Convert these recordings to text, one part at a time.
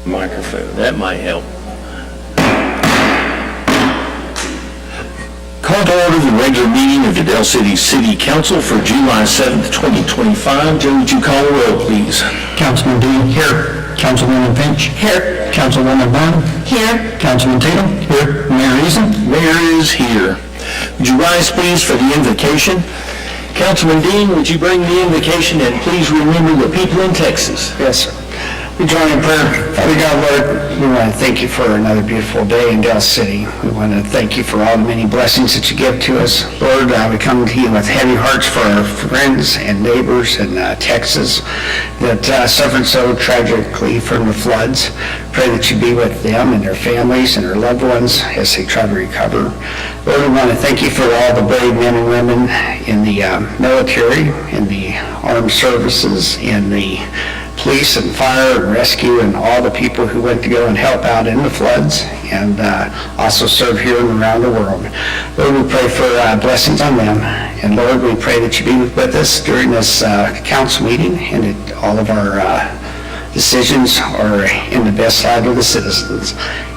microphone. That might help. Call to order the regular meeting of the Del City City Council for July 7th, 2025. Joe, would you call the roll, please? Councilman Dean. Here. Councilwoman Finch. Here. Councilwoman Bond. Here. Councilman Tatum. Here. Mayor Eason. Mayor is here. Would you rise, please, for the invocation? Councilman Dean, would you bring the invocation, and please remember the people in Texas? Yes, sir. We join in prayer. Father God, Lord, we want to thank you for another beautiful day in Del City. We want to thank you for all the many blessings that you give to us. Lord, we come to you with heavy hearts for our friends and neighbors in Texas that suffered so tragically from the floods. Pray that you be with them and their families and their loved ones as they try to recover. Lord, we want to thank you for all the brave men and women in the military, in the armed services, in the police and fire and rescue, and all the people who went to go and help out in the floods and also serve here and around the world. Lord, we pray for blessings on them. And Lord, we pray that you be with us during this council meeting, and that all of our decisions are in the best light of the citizens.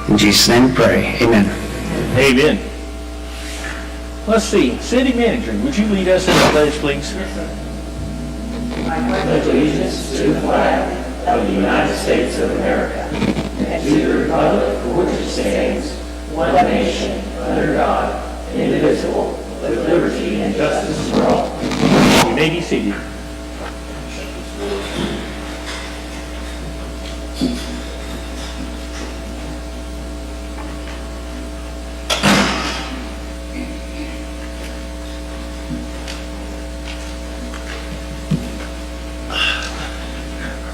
In Jesus' name we pray. Amen. Amen. Let's see. City Manager, would you lead us in the pledge, please? I pledge allegiance to the flag of the United States of America and to the republic for which it stands, one nation, under God, indivisible, with liberty and justice for all. You may be seated.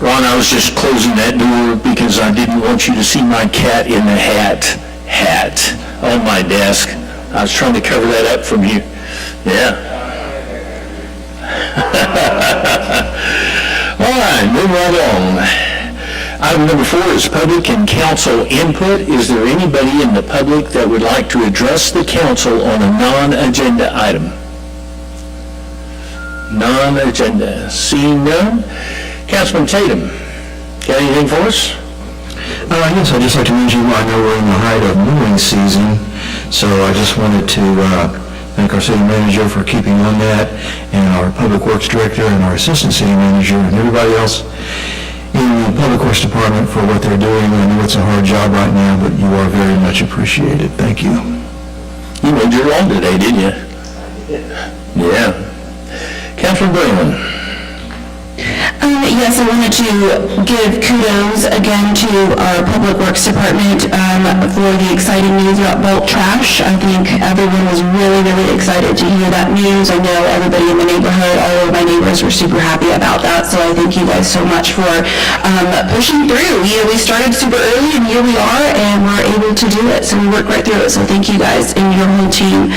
Ron, I was just closing that door because I didn't want you to see my cat in the hat on my desk. I was trying to cover that up from you. Yeah. All right, moving right along. Item number 4 is public and council input. Is there anybody in the public that would like to address the council on a non-agenda item? Non-agenda. Seeing none. Councilman Tatum, got anything for us? Yes, I'd just like to mention, I know we're in the height of mowing season, so I just wanted to thank our city manager for keeping on that, and our public works director and our assistant city manager and everybody else in the public works department for what they're doing. I know it's a hard job right now, but you are very much appreciated. Thank you. You mowed your lawn today, didn't you? Yeah. Councilman Breland. Yes, I wanted to give kudos again to our Public Works Department for the exciting news about bulk trash. I think everyone was really, really excited to hear that news. I know everybody in the neighborhood, all of my neighbors were super happy about that, so I thank you guys so much for pushing through. We started super early, and here we are, and we're able to do it, so we worked right through it, so thank you guys and your whole team.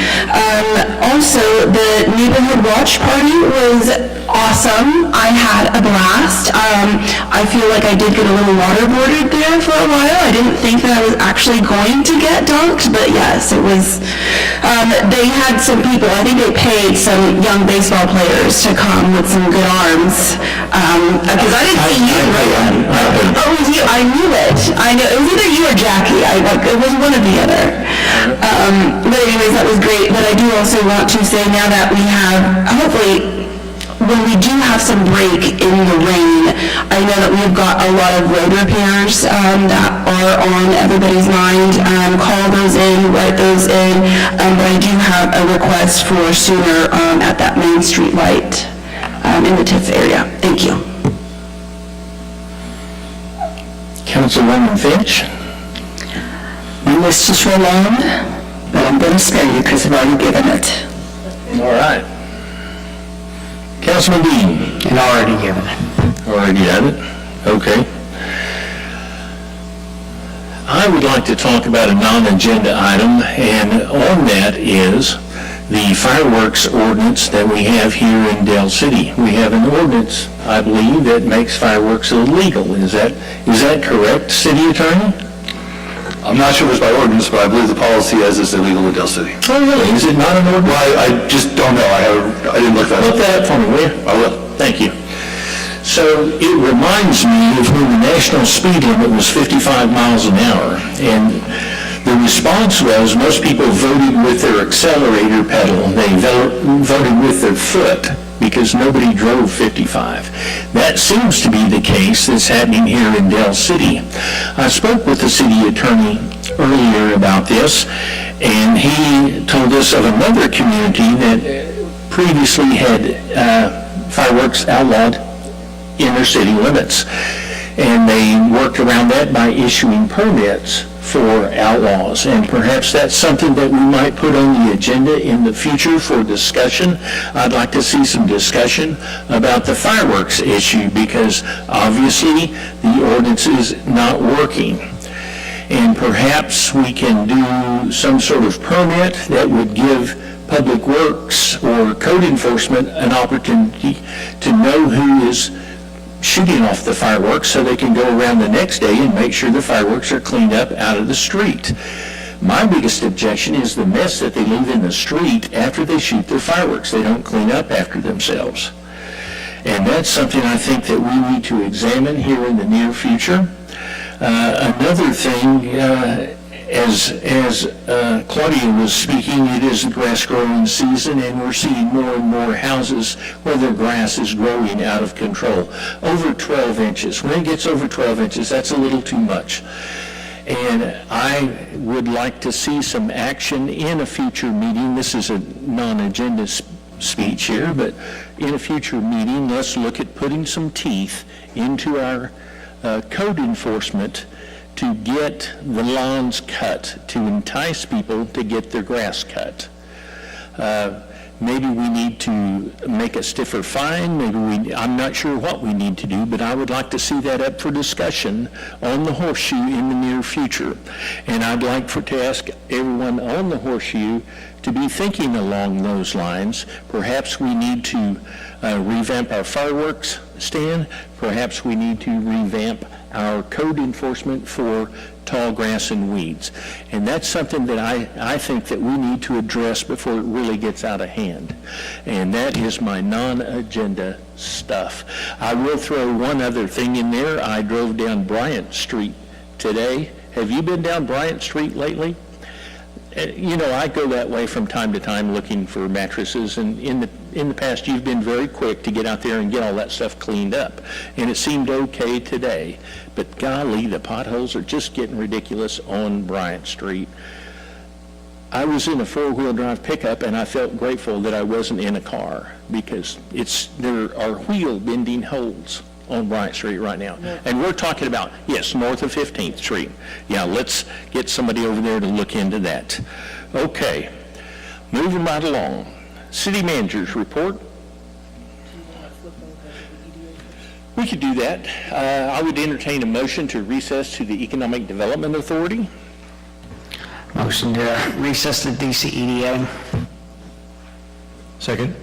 Also, the Neighborhood Watch Party was awesome. I had a blast. I feel like I did get a little waterboarded there for a while. I didn't think that I was actually going to get dunked, but yes, it was. They had some people, I think they paid some young baseball players to come with some good arms. Because I didn't see you, Rowan. Oh, it was you. I knew it. I know. It was either you or Jackie. It was one or the other. But anyways, that was great. But I do also want to say now that we have, hopefully, when we do have some break in the rain, I know that we've got a lot of road repairs that are on everybody's mind. Call those in, write those in, but I do have a request for sooner at that Main Street light in the Tiff area. Thank you. Councilwoman Finch. My list is real long, but I'm going to spare you because I've already given it. All right. Councilman Dean. And already given it. Already had it? Okay. I would like to talk about a non-agenda item, and on that is the fireworks ordinance that we have here in Del City. We have an ordinance, I believe, that makes fireworks illegal. Is that correct, City Attorney? I'm not sure if it's by ordinance, but I believe the policy is it's illegal in Del City. Oh, really? Is it not an ordinance? Well, I just don't know. I didn't look that up. Look that up for me, will you? I will. Thank you. So it reminds me of when the national speed limit was 55 miles an hour. And the response was most people voted with their accelerator pedal. They voted with their foot because nobody drove 55. That seems to be the case that's happening here in Del City. I spoke with the city attorney earlier about this, and he told us of another community that previously had fireworks outlawed in their city limits. And they worked around that by issuing permits for outlaws. And perhaps that's something that we might put on the agenda in the future for discussion. I'd like to see some discussion about the fireworks issue because obviously the ordinance is not working. And perhaps we can do some sort of permit that would give Public Works or code enforcement an opportunity to know who is shooting off the fireworks so they can go around the next day and make sure the fireworks are cleaned up out of the street. My biggest objection is the mess that they leave in the street after they shoot their fireworks. They don't clean up after themselves. And that's something I think that we need to examine here in the near future. Another thing, as Claudia was speaking, it is the grass growing season, and we're seeing more and more houses where their grass is growing out of control. Over 12 inches. When it gets over 12 inches, that's a little too much. And I would like to see some action in a future meeting. This is a non-agenda speech here, but in a future meeting, let's look at putting some teeth into our code enforcement to get the lawns cut, to entice people to get their grass cut. Maybe we need to make a stiffer fine, I'm not sure what we need to do, but I would like to see that up for discussion on the Horseshoe in the near future. And I'd like to ask everyone on the Horseshoe to be thinking along those lines. Perhaps we need to revamp our fireworks stand. Perhaps we need to revamp our code enforcement for tall grass and weeds. And that's something that I think that we need to address before it really gets out of hand. And that is my non-agenda stuff. I will throw one other thing in there. I drove down Bryant Street today. Have you been down Bryant Street lately? You know, I go that way from time to time looking for mattresses, and in the past, you've been very quick to get out there and get all that stuff cleaned up. And it seemed okay today, but golly, the potholes are just getting ridiculous on Bryant Street. I was in a four-wheel drive pickup, and I felt grateful that I wasn't in a car, because there are wheel-bending holes on Bryant Street right now. And we're talking about, yes, north of 15th Street. Yeah, let's get somebody over there to look into that. Okay, moving right along. City Manager's report. We could do that. I would entertain a motion to recess to the Economic Development Authority. Motion to recess the DCEDA. Second?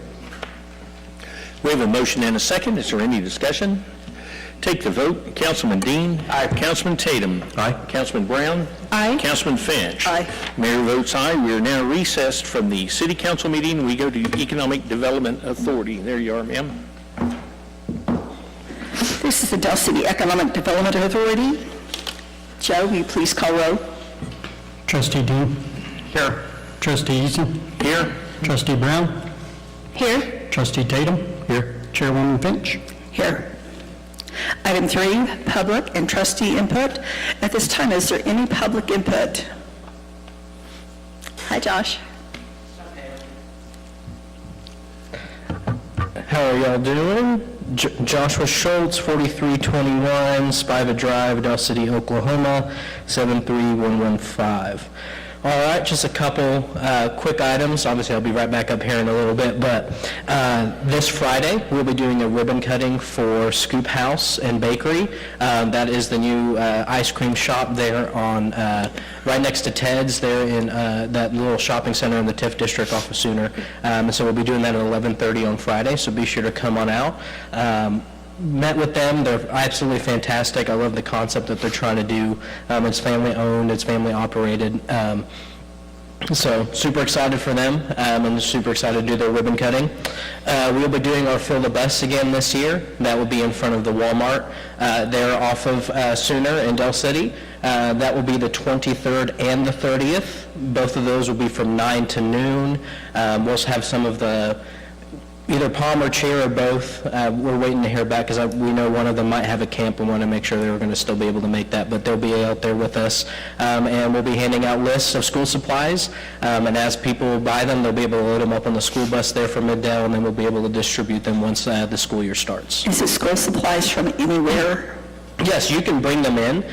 We have a motion and a second. Is there any discussion? Take the vote. Councilman Dean. Aye. Councilman Tatum. Aye. Councilman Brown. Aye. Councilman Finch. Aye. Mayor votes aye. We are now recessed from the City Council meeting. We go to Economic Development Authority. There you are, ma'am. This is the Del City Economic Development Authority. Joe, will you please call roll? Trustee Dean. Here. Trustee Eason. Here. Trustee Brown. Here. Trustee Tatum. Here. Chairwoman Finch. Here. Item 3, public and trustee input. At this time, is there any public input? Hi, Josh. How are y'all doing? Joshua Schultz, 4321 Spiva Drive, Del City, Oklahoma, 73115. All right, just a couple quick items. Obviously, I'll be right back up here in a little bit, but this Friday, we'll be doing a ribbon cutting for Scoop House and Bakery. That is the new ice cream shop there on, right next to Ted's there in that little shopping center in the TIF district off of Sooner. And so we'll be doing that at 11:30 on Friday, so be sure to come on out. Met with them. They're absolutely fantastic. I love the concept that they're trying to do. It's family owned, it's family operated. So super excited for them, and super excited to do their ribbon cutting. We'll be doing our Fill the Bus again this year. That will be in front of the Walmart there off of Sooner in Del City. That will be the 23rd and the 30th. Both of those will be from 9 to noon. We'll have some of the either Palm or Chair or both. We're waiting to hear back because we know one of them might have a camp and want to make sure they're going to still be able to make that, but they'll be out there with us. And we'll be handing out lists of school supplies, and as people buy them, they'll be able to load them up on the school bus there from Middale, and then we'll be able to distribute them once the school year starts. Is it school supplies from anywhere? Yes, you can bring them in.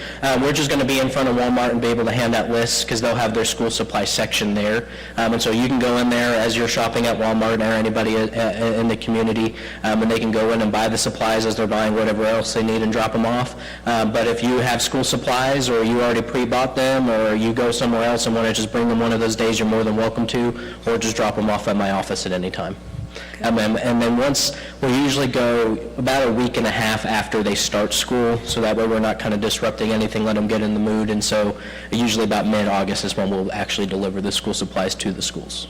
We're just going to be in front of Walmart and be able to hand out lists because they'll have their school supply section there. And so you can go in there as you're shopping at Walmart or anybody in the community, and they can go in and buy the supplies as they're buying whatever else they need and drop them off. But if you have school supplies or you already pre-bought them or you go somewhere else and want to just bring them one of those days, you're more than welcome to, or just drop them off at my office at any time. And then once, we usually go about a week and a half after they start school, so that way we're not kind of disrupting anything, let them get in the mood, and so usually about mid-August is when we'll actually deliver the school supplies to the schools.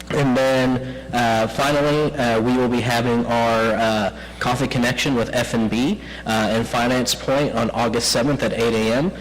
And then finally, we will be having our Coffee Connection with F&B in Finance Point on August 7th at 8 a.m.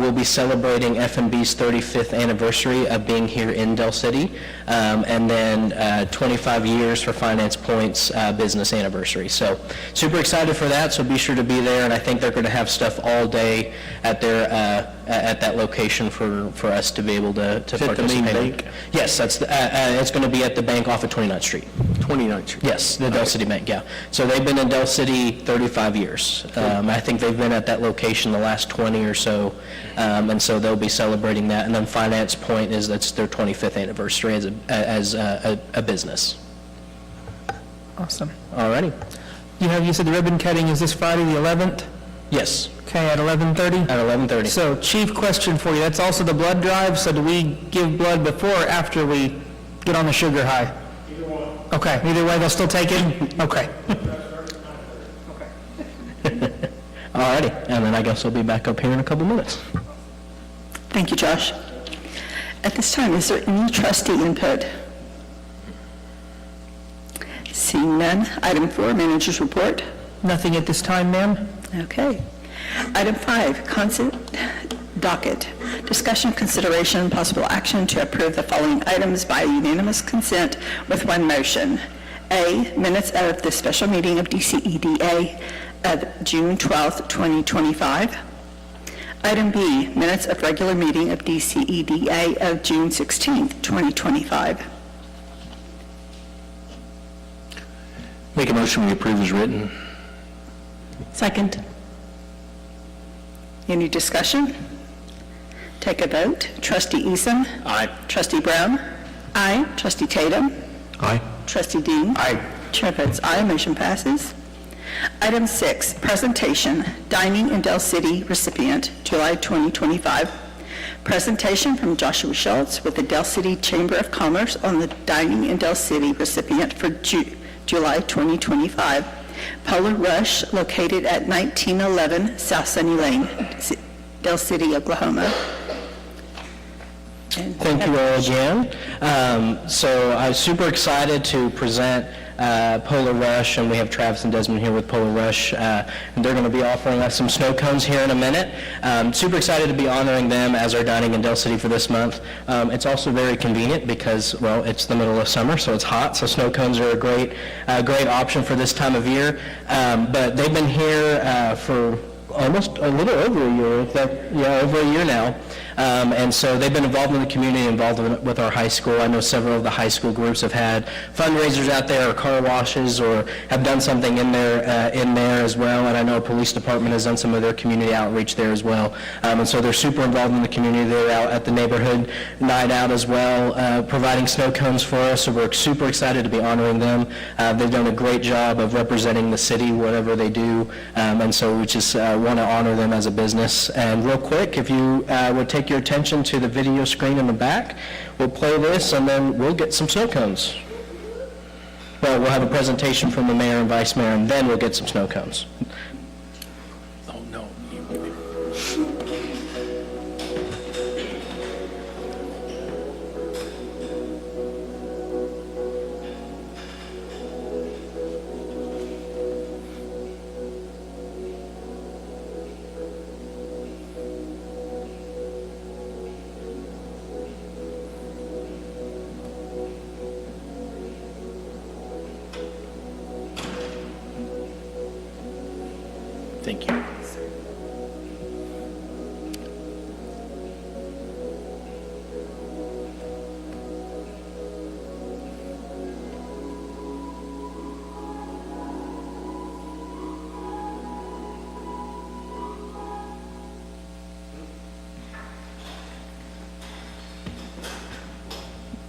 We'll be celebrating F&B's 35th anniversary of being here in Del City, and then 25 years for Finance Point's business anniversary. So super excited for that, so be sure to be there, and I think they're going to have stuff all day at their at that location for us to be able to participate. the main bank? Yes, that's it's going to be at the bank off of 29th Street. 29th Street. Yes, the Del City Bank, yeah. So they've been in Del City 35 years. I think they've been at that location the last 20 or so, and so they'll be celebrating that. And then Finance Point that's their 25th anniversary as a business. Awesome. All righty. You said the ribbon cutting is this Friday, the 11th? Yes, Okay, at 11:30? at 11:30. So, chief, question for you. That's also the blood drive, so do we give blood before or after we get on the sugar high? Either one. Okay, either way, they'll still take it? Okay. All righty, and then I guess I'll be back up here in a couple minutes. Thank you, Josh. At this time, is there any trustee input? Seeing none. Item 4, Manager's Report. Nothing at this time, ma'am? Okay. Item 5, consent docket. Discussion, consideration, and possible action to approve the following items by unanimous consent with one motion. A, minutes of the special meeting of DCEDA of June 12th, 2025. Item B, minutes of regular meeting of DCEDA of June 16th, 2025. Make a motion we approve as written. Second. Any discussion? Take a vote. Trustee Eason? Aye. Trustee Brown? Aye. Trustee Tatum? Aye. Trustee Dean? Aye. Chair votes aye, motion passes. Item 6, presentation, Dining in Del City recipient, July 2025. Presentation from Joshua Schultz with the Del City Chamber of Commerce on the Dining in Del City recipient for July 2025. Polar Rush, located at 1911 South Sunny Lane, Del City, Oklahoma. Thank you all again. So I'm super excited to present Polar Rush, and we have Travis and Desmond here with Polar Rush, and they're going to be offering us some snow cones here in a minute. Super excited to be honoring them as our Dining in Del City for this month. It's also very convenient because, well, it's the middle of summer, so it's hot, so snow cones are a great option for this time of year. But they've been here for almost a little over a year, over a year now. And so they've been involved in the community, involved with our high school. I know several of the high school groups have had fundraisers out there, or car washes, or have done something in there as well. And I know police department has done some of their community outreach there as well. And so they're super involved in the community. They're out at the neighborhood night out as well, providing snow cones for us. So we're super excited to be honoring them. They've done a great job of representing the city, whatever they do. And so we just want to honor them as a business. And real quick, if you would take your attention to the video screen in the back, we'll play this and then we'll get some snow cones. Well, we'll have a presentation from the mayor and vice mayor, and then we'll get some snow cones. Oh, no.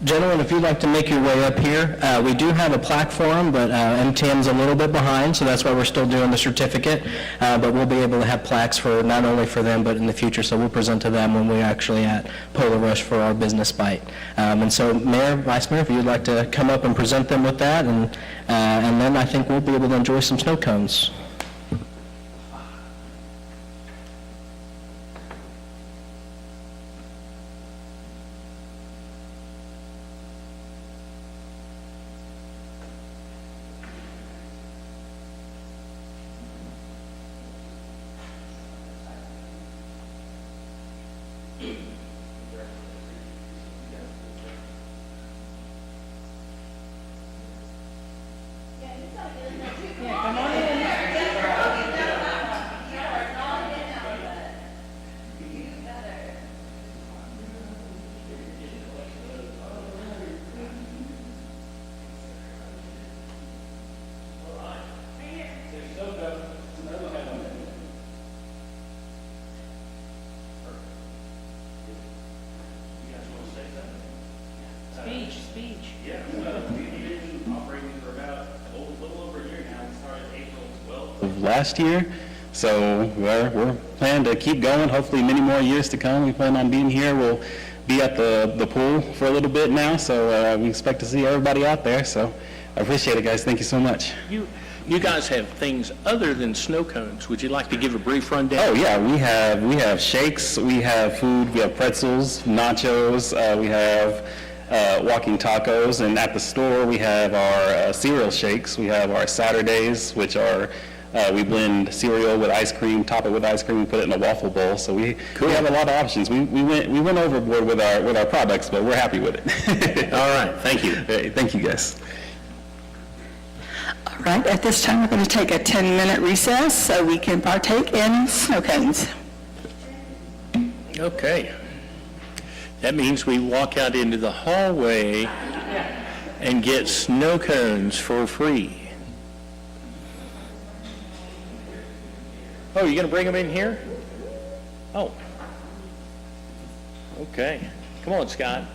Gentlemen, if you'd like to make your way up here, we do have a plaque for them, but MTM's a little bit behind, so that's why we're still doing the certificate. But we'll be able to have plaques for, not only for them, but in the future, so we'll present to them when we're actually at Polar Rush for our business bite. And so Mayor, Vice Mayor, if you'd like to come up and present them with that, and then I think we'll be able to enjoy some snow cones. Of last year, so we're planning to keep going, hopefully many more years to come. We plan on being here. We'll be at the pool for a little bit now, so we expect to see everybody out there, so I appreciate it, guys. Thank you so much. You guys have things other than snow cones. Would you like to give a brief rundown? Oh yeah, we have shakes, we have food, we have pretzels, nachos, we have walking tacos, and at the store we have our cereal shakes. We have our Saturdays, which are we blend cereal with ice cream, top it with ice cream, and put it in a waffle bowl. So we have a lot of options. We went overboard with our products, but we're happy with it. All right, thank you. Hey, thank you, guys. All right, at this time, we're going to take a 10-minute recess so we can partake in snow cones. Okay. That means we walk out into the hallway and get snow cones for free. Oh, you're going to bring them in here? Oh. Okay. Come on, Scott.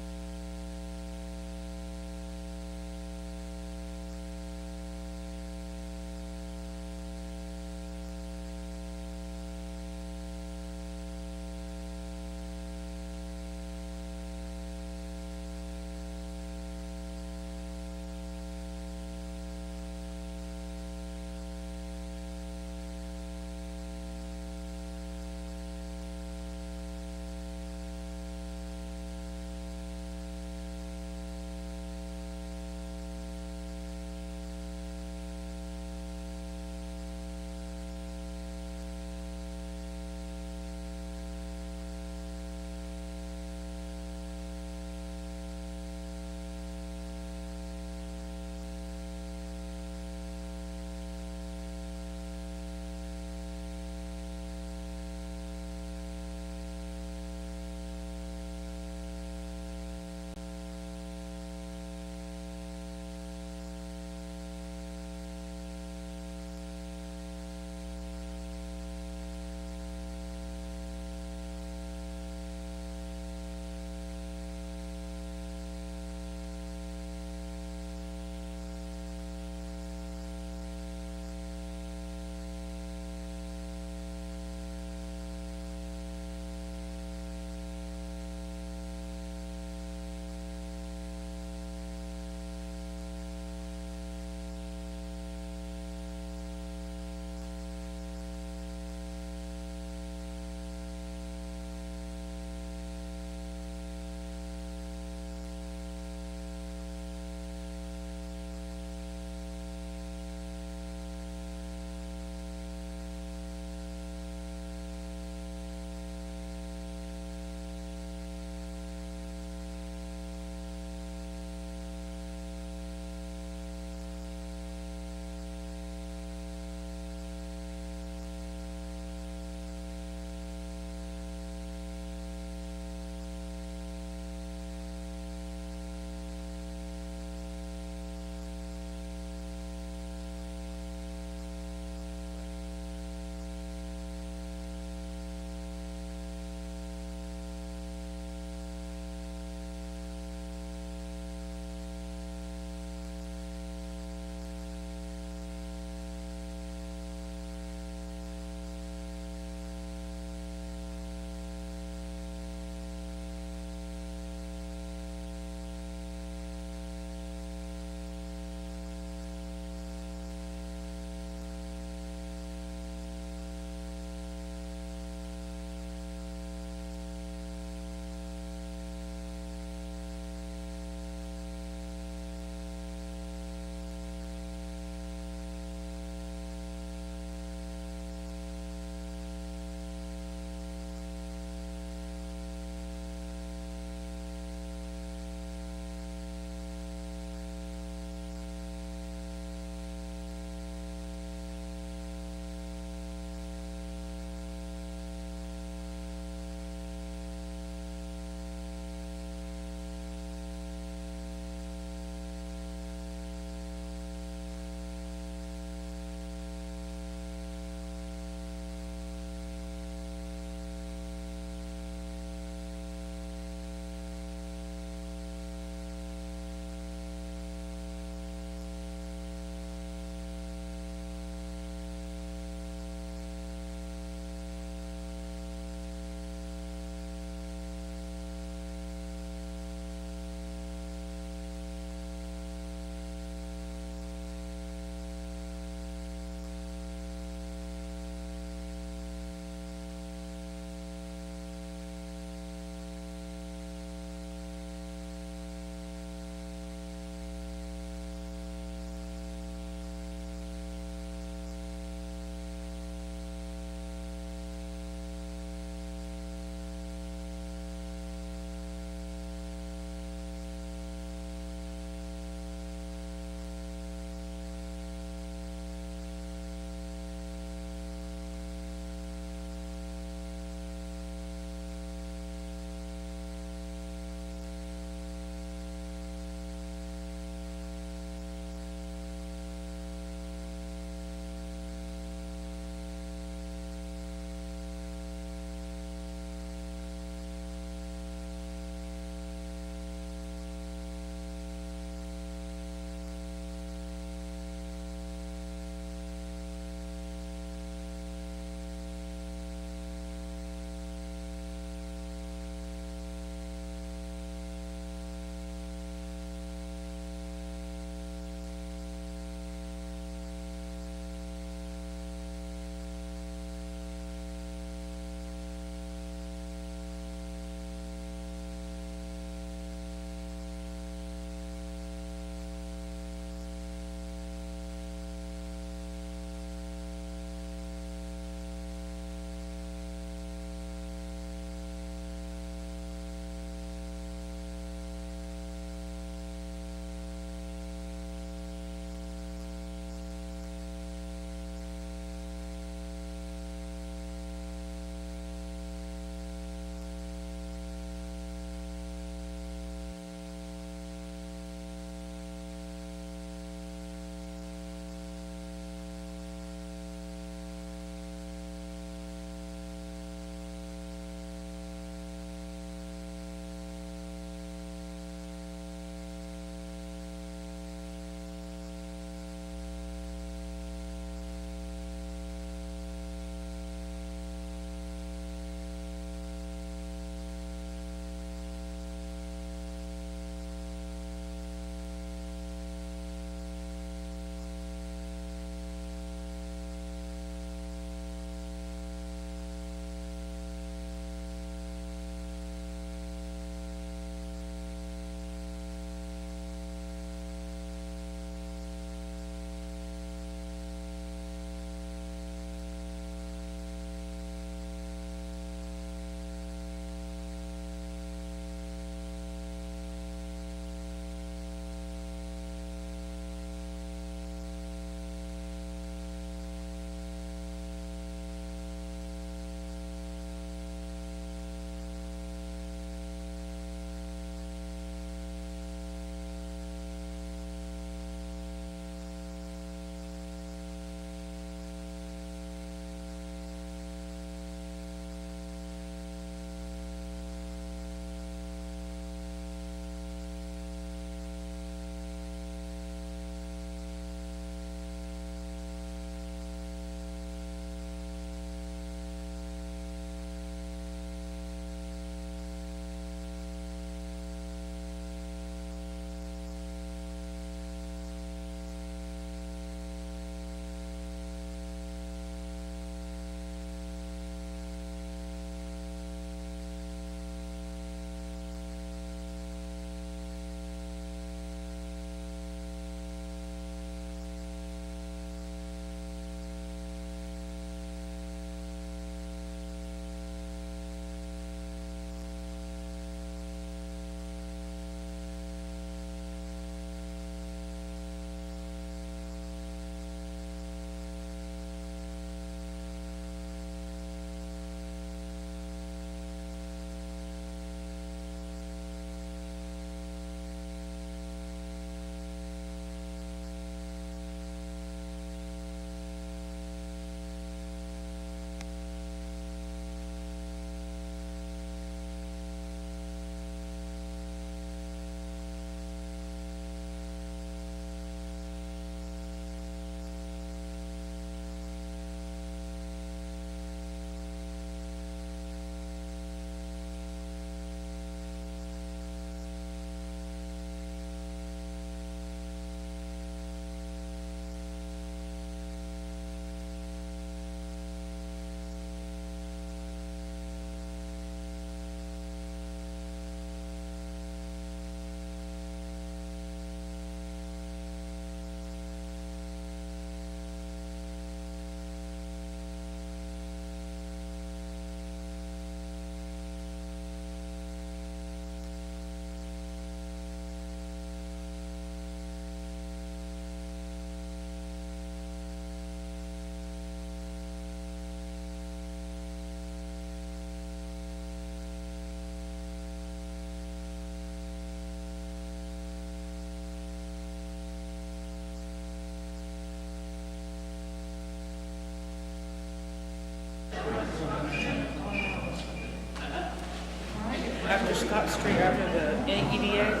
after Scott Street, after the EDA,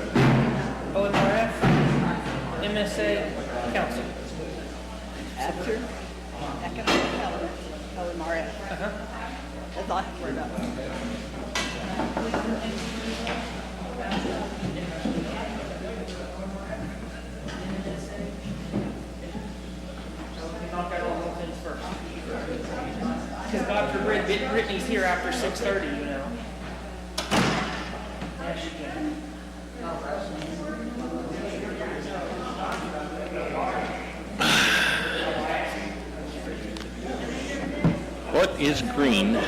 OMRF, MSA, council. After economic development, OMRF. That's all I have to worry about. Knock out all those things first. Because God forbid Brittany's here after 6:30, you know. Yeah, she can. What is green?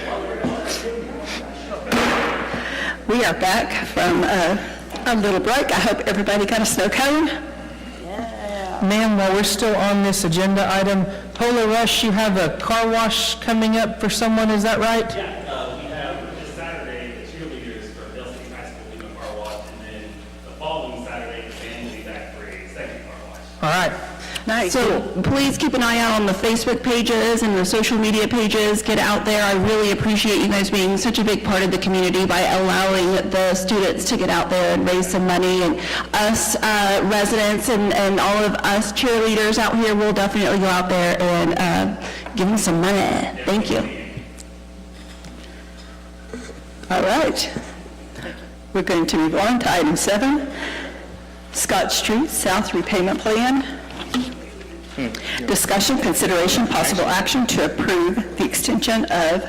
We are back from our little break. I hope everybody got a snow cone. Ma'am, while we're still on this agenda item, Polar Rush, you have a car wash coming up for someone, is that right? Yeah, we have this Saturday, the cheerleaders for Del City High School leaving car wash, and then the following Saturday, the band will be back for a second car wash. All right. Nice. So please keep an eye out on the Facebook pages and the social media pages. Get out there. I really appreciate you guys being such a big part of the community by allowing the students to get out there and raise some money. And us residents and all of us cheerleaders out here will definitely go out there and give them some money. Thank you. All right. We're going to move on to item 7, Scott Street South Repayment Plan. Discussion, consideration, possible action to approve the extension of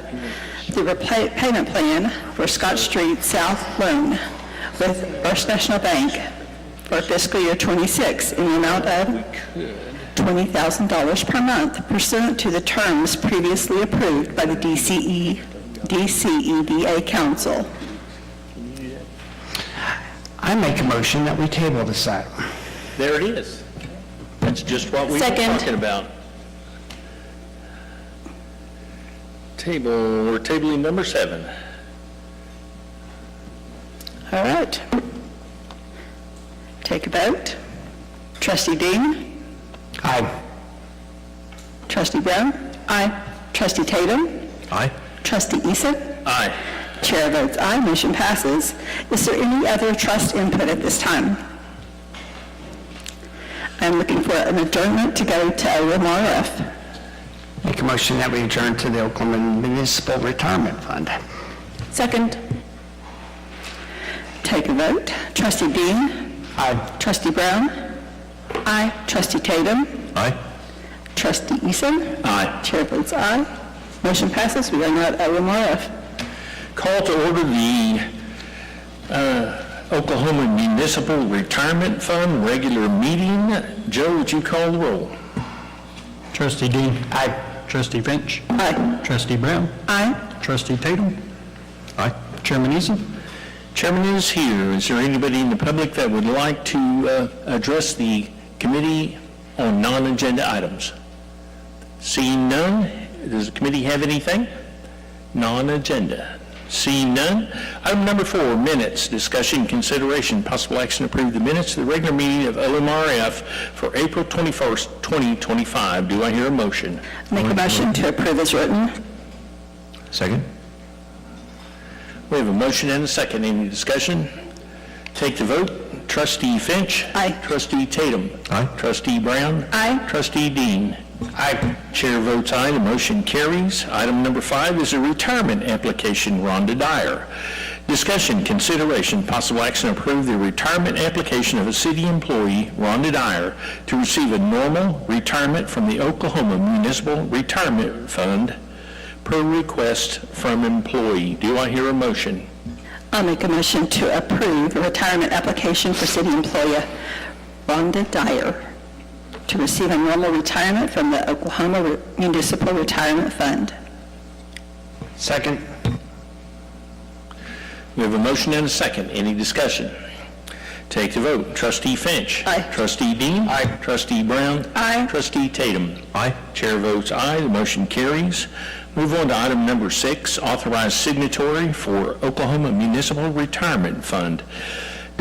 the repayment plan for Scott Street South loan with First National Bank for fiscal year 26 in the amount of $20,000 per month pursuant to the terms previously approved by the DCEDA Council. I make a motion that we table this item. There it is. That's just what we were Second. talking about. We're tabling number 7. All right. Take a vote. Trustee Dean? Aye. Trustee Brown? Aye. Trustee Tatum? Aye. Trustee Eason? Aye. Chair votes aye, motion passes. Is there any other trust input at this time? I'm looking for an adjournment to go to OMRF. Make a motion that we adjourn to the Oklahoma Municipal Retirement Fund. Second. Take a vote. Trustee Dean? Aye. Trustee Brown? Aye. Trustee Tatum? Aye. Trustee Eason? Aye. Chair votes aye. Motion passes. We are now at OMRF. Call to order the Oklahoma Municipal Retirement Fund regular meeting. Joe, would you call the roll? Trustee Dean. Aye. Trustee Finch. Aye. Trustee Brown. Aye. Trustee Tatum. Aye. Chairman Eason. Chairman is here. Is there anybody in the public that would like to address the committee on non-agenda items? Seeing none, does the committee have anything? Non-agenda. Seeing none. Item number 4, minutes, discussion, consideration, possible action to approve the minutes of the regular meeting of OMRF for April 21st, 2025. Do I hear a motion? Make a motion to approve as written. Second? We have a motion and a second. Any discussion? Take the vote. Trustee Finch. Aye. Trustee Tatum. Aye. Trustee Brown. Aye. Trustee Dean. Aye. Chair votes aye. The motion carries. Item number 5 is a retirement application, Rhonda Dyer. Discussion, consideration, possible action to approve the retirement application of a city employee, Rhonda Dyer, to receive a normal retirement from the Oklahoma Municipal Retirement Fund per request from employee. Do I hear a motion? I'll make a motion to approve a retirement application for city employee Rhonda Dyer to receive a normal retirement from the Oklahoma Municipal Retirement Fund. Second. We have a motion and a second. Any discussion? Take the vote. Trustee Finch. Aye. Trustee Dean. Aye. Trustee Brown. Aye. Trustee Tatum. Aye. Chair votes aye. The motion carries. Move on to item number 6, authorized signatory for Oklahoma Municipal Retirement Fund.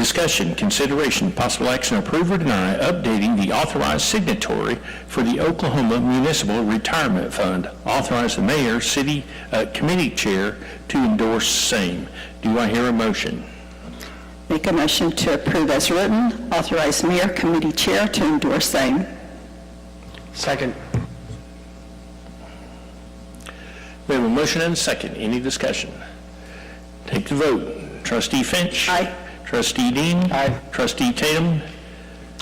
Discussion, consideration, possible action, approve or deny updating the authorized signatory for the Oklahoma Municipal Retirement Fund. Authorize the mayor, city committee chair to endorse same. Do I hear a motion? Make a motion to approve as written, authorize mayor, committee chair to endorse same. Second. We have a motion and a second. Any discussion? Take the vote. Trustee Finch? Aye. Trustee Dean? Aye. Trustee Tatum?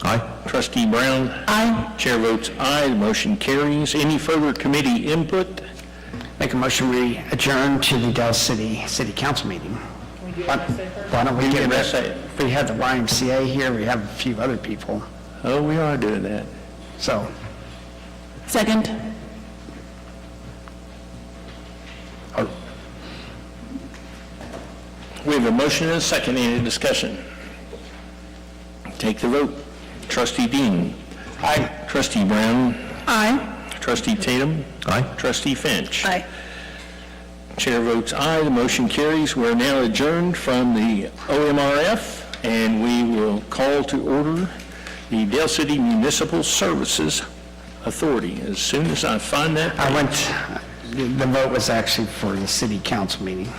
Aye. Trustee Brown? Aye. Chair votes aye. The motion carries. Any further committee input? Make a motion we adjourn to the Del City City Council meeting. Why don't we get say it. We have the YMCA here, we have a few other people, Oh, we are doing that. so. Second. We have a motion and a second. Any discussion? Take the vote. Trustee Dean? Aye. Trustee Brown? Aye. Trustee Tatum? Aye. Trustee Finch? Aye. Chair votes aye. The motion carries. We're now adjourned from the OMRF, and we will call to order the Del City Municipal Services Authority. As soon as I find that. The vote was actually for the city council meeting.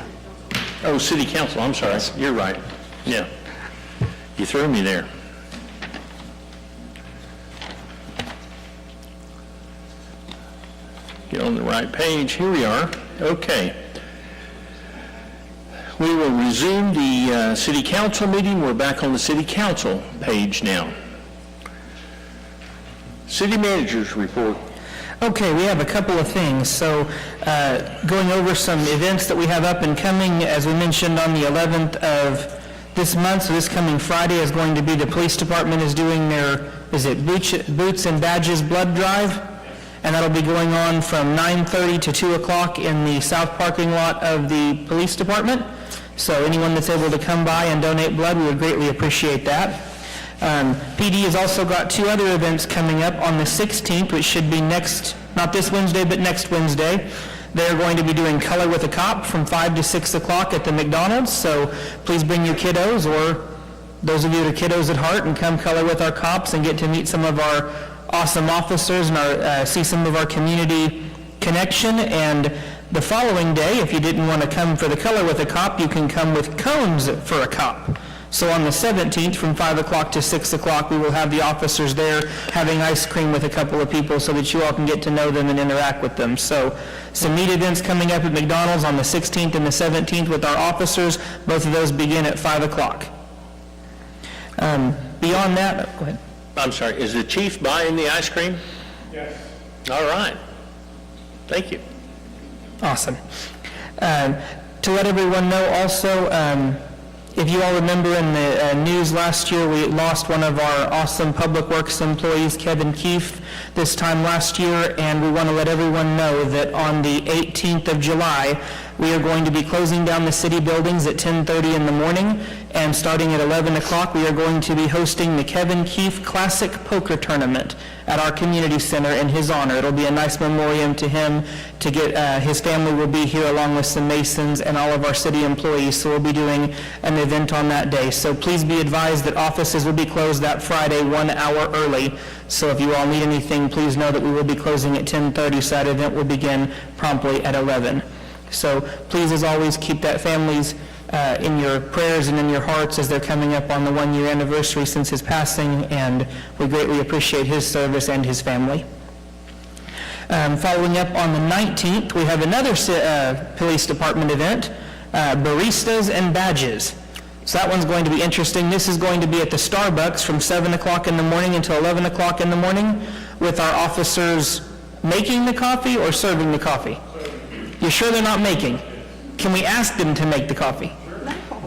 Oh, City Council, I'm sorry. You're right. Yeah. You threw me there. Get on the right page. Here we are. Okay. We will resume the City Council meeting. We're back on the City Council page now. City Manager's report. Okay, we have a couple of things. So going over some events that we have up and coming, as we mentioned on the 11th of this month, so this coming Friday is going to be the police department is doing their, is it Boots and Badges Blood Drive? And that'll be going on from 9:30 to 2 o'clock in the south parking lot of the police department. So anyone that's able to come by and donate blood, we would greatly appreciate that. PD has also got two other events coming up on the 16th, which should be next, not this Wednesday, but next Wednesday. They're going to be doing Color with a Cop from 5 to 6 o'clock at the McDonald's, so please bring your kiddos, or those of you that are kiddos at heart, and come color with our cops and get to meet some of our awesome officers and see some of our community connection. And the following day, if you didn't want to come for the Color with a Cop, you can come with cones for a cop. So on the 17th, from 5 o'clock to 6 o'clock, we will have the officers there having ice cream with a couple of people so that you all can get to know them and interact with them. So some neat events coming up at McDonald's on the 16th and the 17th with our officers. Both of those begin at 5 o'clock. Beyond that, go ahead. I'm sorry, is the chief buying the ice cream? Yes. All right. Thank you. Awesome. To let everyone know also, if you all remember in the news last year, we lost one of our awesome Public Works employees, Kevin Keefe, this time last year, and we want to let everyone know that on the 18th of July, we are going to be closing down the city buildings at 10:30 in the morning, and starting at 11 o'clock, we are going to be hosting the Kevin Keefe Classic Poker Tournament at our community center in his honor. It'll be a nice memoriam to him. To get his family will be here along with some Masons and all of our city employees, so we'll be doing an event on that day. So please be advised that offices will be closed that Friday 1 hour early. So if you all need anything, please know that we will be closing at 10:30, so that event will begin promptly at 11. So please, as always, keep that family's in your prayers and in your hearts as they're coming up on the 1-year anniversary since his passing, and we greatly appreciate his service and his family. Following up on the 19th, we have another police department event, Baristas and Badges. So that one's going to be interesting. This is going to be at the Starbucks from 7 o'clock in the morning until 11 o'clock in the morning, with our officers making the coffee or serving the coffee? You sure they're not making? Can we ask them to make the coffee?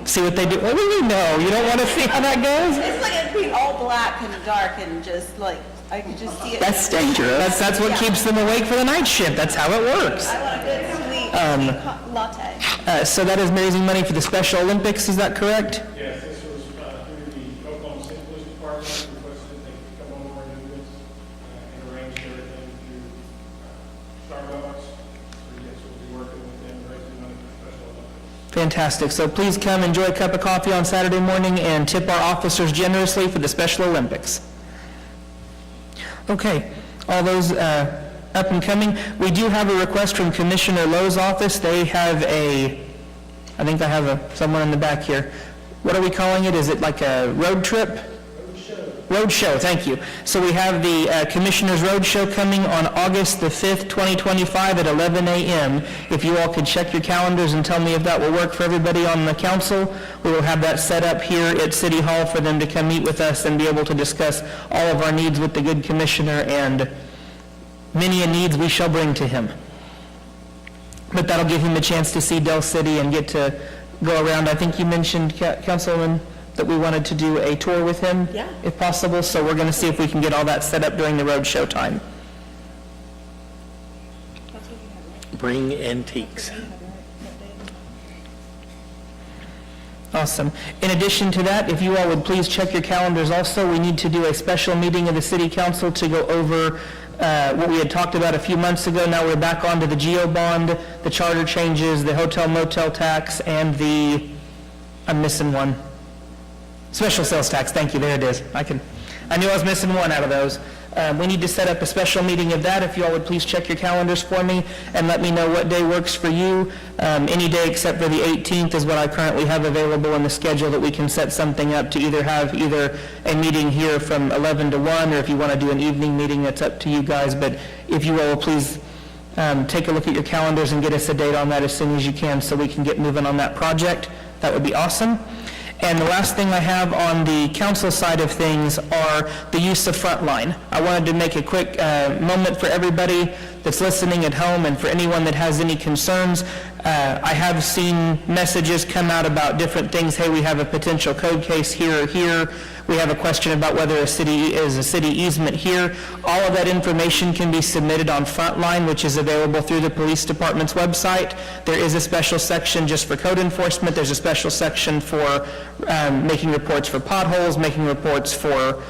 See what they do? What do you know? You don't want to see how that goes? It's like it'd be all black and dark and just like, I can just see it. That's dangerous. That's what keeps them awake for the night shift. That's how it works. I want a good sweet latte. So that is raising money for the Special Olympics, is that correct? Yes, this was through the Oklahoma City Police Department, requested they could come over and do this and arrange everything through Starbucks. So yes, we'll be working with them, raising money for Special Olympics. Fantastic. So please come enjoy a cup of coffee on Saturday morning and tip our officers generously for the Special Olympics. Okay, all those up and coming. We do have a request from Commissioner Lowe's office. They have I think I have someone in the back here. What are we calling it? Is it like a road trip? Road show, thank you. So we have the Commissioner's Road Show coming on August the 5th, 2025 at 11 a.m. If you all could check your calendars and tell me if that will work for everybody on the council, we will have that set up here at City Hall for them to come meet with us and be able to discuss all of our needs with the good Commissioner, and many a needs we shall bring to him. But that'll give him a chance to see Del City and get to go around. I think you mentioned, Councilman, that we wanted to do a tour with him, if possible, so we're going to see if we can get all that set up during the road show time. Bring antiques. Awesome. In addition to that, if you all would please check your calendars also, we need to do a special meeting of the City Council to go over what we had talked about a few months ago. Now we're back onto the GEO bond, the charter changes, the hotel motel tax, and I'm missing one. Special sales tax, thank you, there it is. I knew I was missing one out of those. We need to set up a special meeting of that. If you all would please check your calendars for me and let me know what day works for you. Any day except for the 18th is what I currently have available in the schedule that we can set something up to have a meeting here from 11 to 1, or if you want to do an evening meeting, that's up to you guys. But if you all will please take a look at your calendars and get us a date on that as soon as you can so we can get moving on that project, that would be awesome. And the last thing I have on the council side of things are the use of Frontline. I wanted to make a quick moment for everybody that's listening at home and for anyone that has any concerns. I have seen messages come out about different things. Hey, we have a potential code case here or here. We have a question about whether a city is a city easement here. All of that information can be submitted on Frontline, which is available through the police department's website. There is a special section just for code enforcement. There's a special section for making reports for potholes, making reports for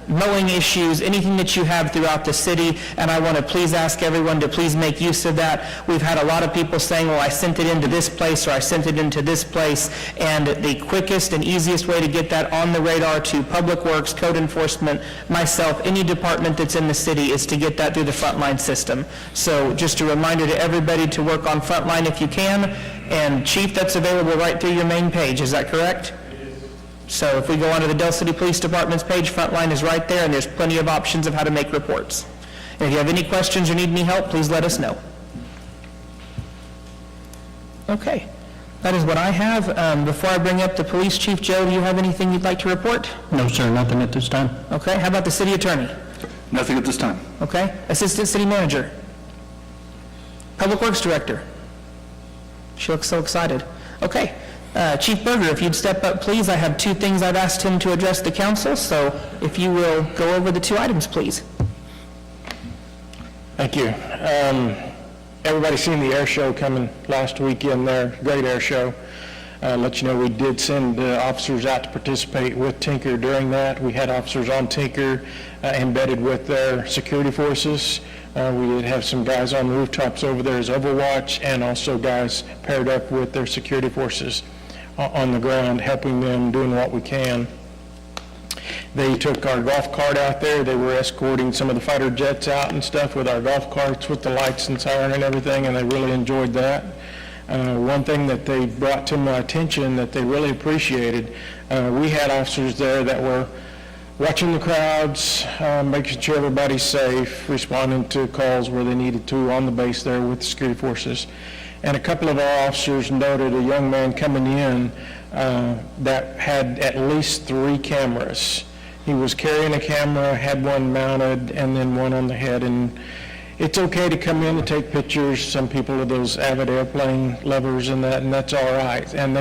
mowing issues, anything that you have throughout the city, and I want to please ask everyone to please make use of that. We've had a lot of people saying, well, I sent it into this place or I sent it into this place, and the quickest and easiest way to get that on the radar to Public Works, Code Enforcement, myself, any department that's in the city, is to get that through the Frontline system. So just a reminder to everybody to work on Frontline if you can, and Chief, that's available right through your main page, is that correct? So if we go onto the Del City Police Department's page, Frontline is right there, and there's plenty of options of how to make reports. And if you have any questions or need any help, please let us know. Okay, that is what I have. Before I bring up the police chief, Joe, do you have anything you'd like to report? No, sir, nothing at this time. Okay, how about the city attorney? Nothing at this time. Okay, assistant city manager? Public Works director? She looks so excited. Okay. Chief Berger, if you'd step up, please. I have two things I've asked him to address the council, so if you will go over the two items, please. Thank you. Everybody's seen the air show coming last weekend there, great air show. Let you know we did send officers out to participate with Tinker during that. We had officers on Tinker embedded with their security forces. We did have some guys on rooftops over there as Overwatch, and also guys paired up with their security forces on the ground, helping them, doing what we can. They took our golf cart out there. They were escorting some of the fighter jets out and stuff with our golf carts with the lights and siren and everything, and they really enjoyed that. One thing that they brought to my attention that they really appreciated, we had officers there that were watching the crowds, making sure everybody's safe, responding to calls where they needed to on the base there with the security forces. And a couple of our officers noted a young man coming in that had at least 3 cameras. He was carrying a camera, had one mounted, and then one on the head. And it's okay to come in and take pictures. Some people are those avid airplane lovers and that's all right. And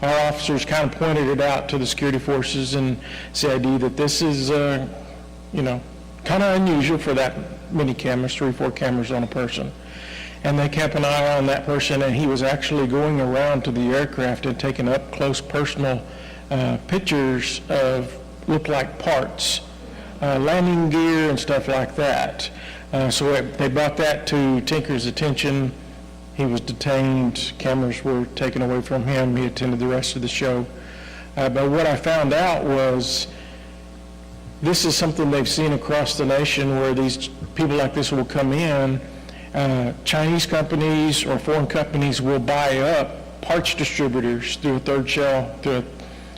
our officers kind of pointed it out to the security forces and said that this is, kind of unusual for that many cameras, 3 or 4 cameras on a person. And they kept an eye on that person, and he was actually going around to the aircraft and taking up close personal pictures of look like parts, landing gear and stuff like that. So they brought that to Tinker's attention, He was detained, cameras were taken away from him, he attended the rest of the show. But what I found out was, this is something they've seen across the nation where these people like this will come in. Chinese companies or foreign companies will buy up parts distributors through a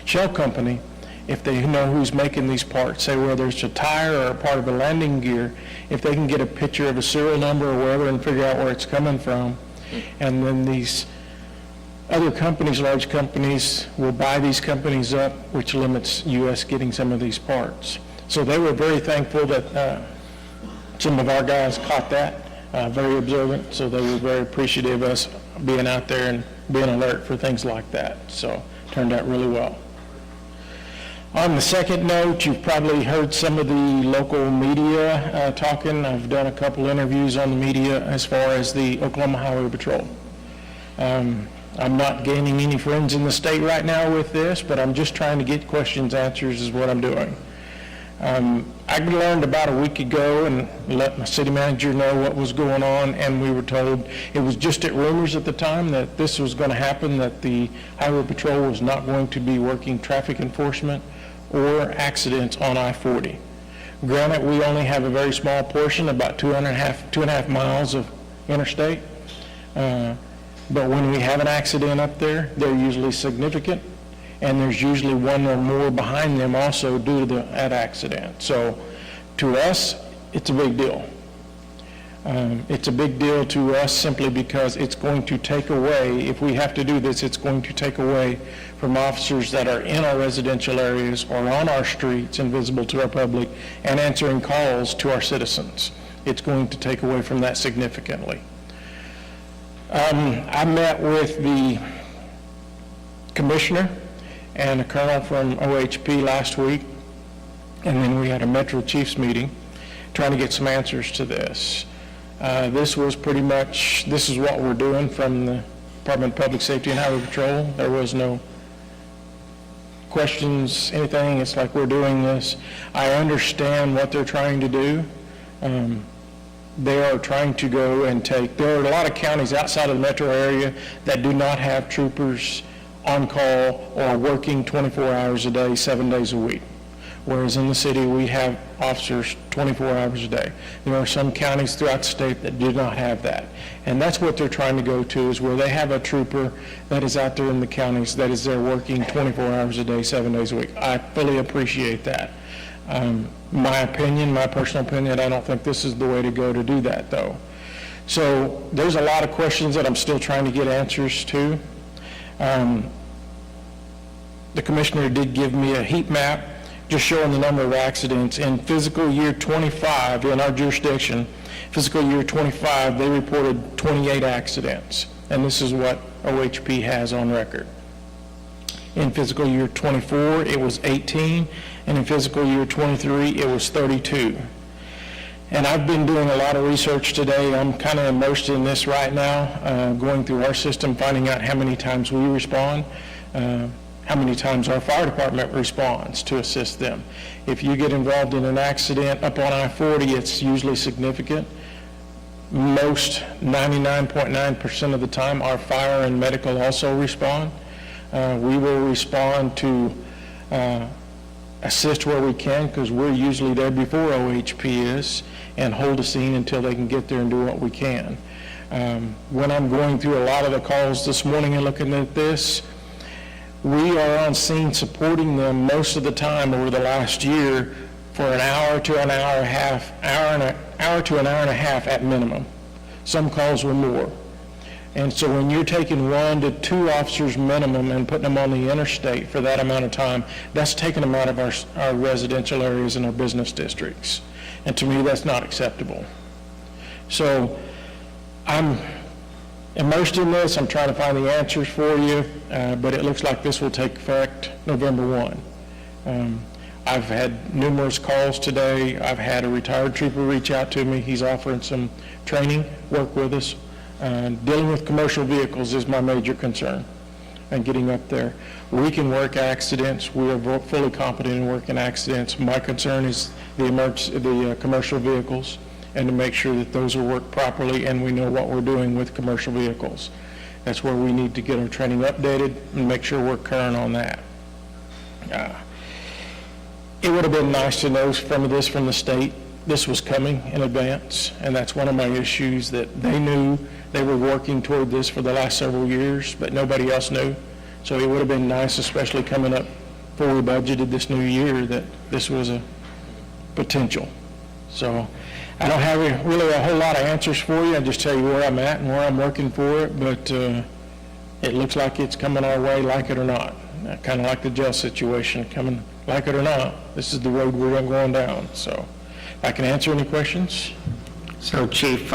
shell company if they know who's making these parts, say whether it's a tire or a part of a landing gear, if they can get a picture of a serial number or whatever and figure out where it's coming from. And then these other companies, large companies, will buy these companies up, which limits U.S. getting some of these parts. So they were very thankful that some of our guys caught that, very observant, so they were very appreciative of us being out there and being alert for things like that. So it turned out really well. On the second note, you've probably heard some of the local media talking. I've done a couple interviews on the media as far as the Oklahoma Highway Patrol. I'm not gaining any friends in the state right now with this, but I'm just trying to get questions answered is what I'm doing. I learned about a week ago and let my city manager know what was going on, and we were told it was just at rumors at the time that this was going to happen, that the Highway Patrol was not going to be working traffic enforcement or accidents on I-40. Granted, we only have a very small portion, about 2.5 miles of interstate, but when we have an accident up there, they're usually significant, and there's usually one or more behind them also due to that accident. So to us, it's a big deal. It's a big deal to us simply because it's going to take away, if we have to do this, it's going to take away from officers that are in our residential areas or on our streets and visible to our public and answering calls to our citizens. It's going to take away from that significantly. I met with the commissioner and a colonel from OHP last week, and then we had a Metro Chiefs meeting trying to get some answers to this. This was pretty much, this is what we're doing from the Department of Public Safety and Highway Patrol. There was no questions, anything. It's like we're doing this. I understand what they're trying to do. They are trying to go and there are a lot of counties outside of the metro area that do not have troopers on call or working 24 hours a day, 7 days a week. Whereas in the city, we have officers 24 hours a day. There are some counties throughout the state that do not have that. And that's what they're trying to go to, is where they have a trooper that is out there in the counties that is there working 24 hours a day, 7 days a week. I fully appreciate that. My opinion, my personal opinion, I don't think this is the way to go to do that, though. So there's a lot of questions that I'm still trying to get answers to. The commissioner did give me a heat map just showing the number of accidents. In fiscal year 25, in our jurisdiction, fiscal year 25, they reported 28 accidents, and this is what OHP has on record. In fiscal year 24, it was 18, and in fiscal year 23, it was 32. And I've been doing a lot of research today. I'm kind of immersed in this right now, going through our system, finding out how many times we respond, how many times our fire department responds to assist them. If you get involved in an accident up on I-40, it's usually significant. Most, 99.9% of the time, our fire and medical also respond. We will respond to assist where we can, because we're usually there before OHP is, and hold a scene until they can get there and do what we can. When I'm going through a lot of the calls this morning and looking at this, we are on scene supporting them most of the time over the last year for an hour to an hour and a half, hour to an hour and a half at minimum. Some calls were more. And so when you're taking 1 to 2 officers minimum and putting them on the interstate for that amount of time, that's taking them out of our residential areas and our business districts. And to me, that's not acceptable. So I'm immersed in this. I'm trying to find the answers for you, but it looks like this will take effect November 1. I've had numerous calls today. I've had a retired trooper reach out to me. He's offering some training, work with us. Dealing with commercial vehicles is my major concern, and getting up there. We can work accidents. We are fully competent in working accidents. My concern is the commercial vehicles and to make sure that those will work properly and we know what we're doing with commercial vehicles. That's where we need to get our training updated and make sure we're current on that. It would have been nice to know some of this from the state. This was coming in advance, and that's one of my issues, that they knew they were working toward this for the last several years, but nobody else knew. So it would have been nice, especially coming up before we budgeted this new year, that this was a potential. So I don't have really a whole lot of answers for you. I just tell you where I'm at and where I'm working for it, but it looks like it's coming our way, like it or not. Kind of like the jail situation, coming like it or not. This is the road we're going down. So if I can answer any questions. So Chief,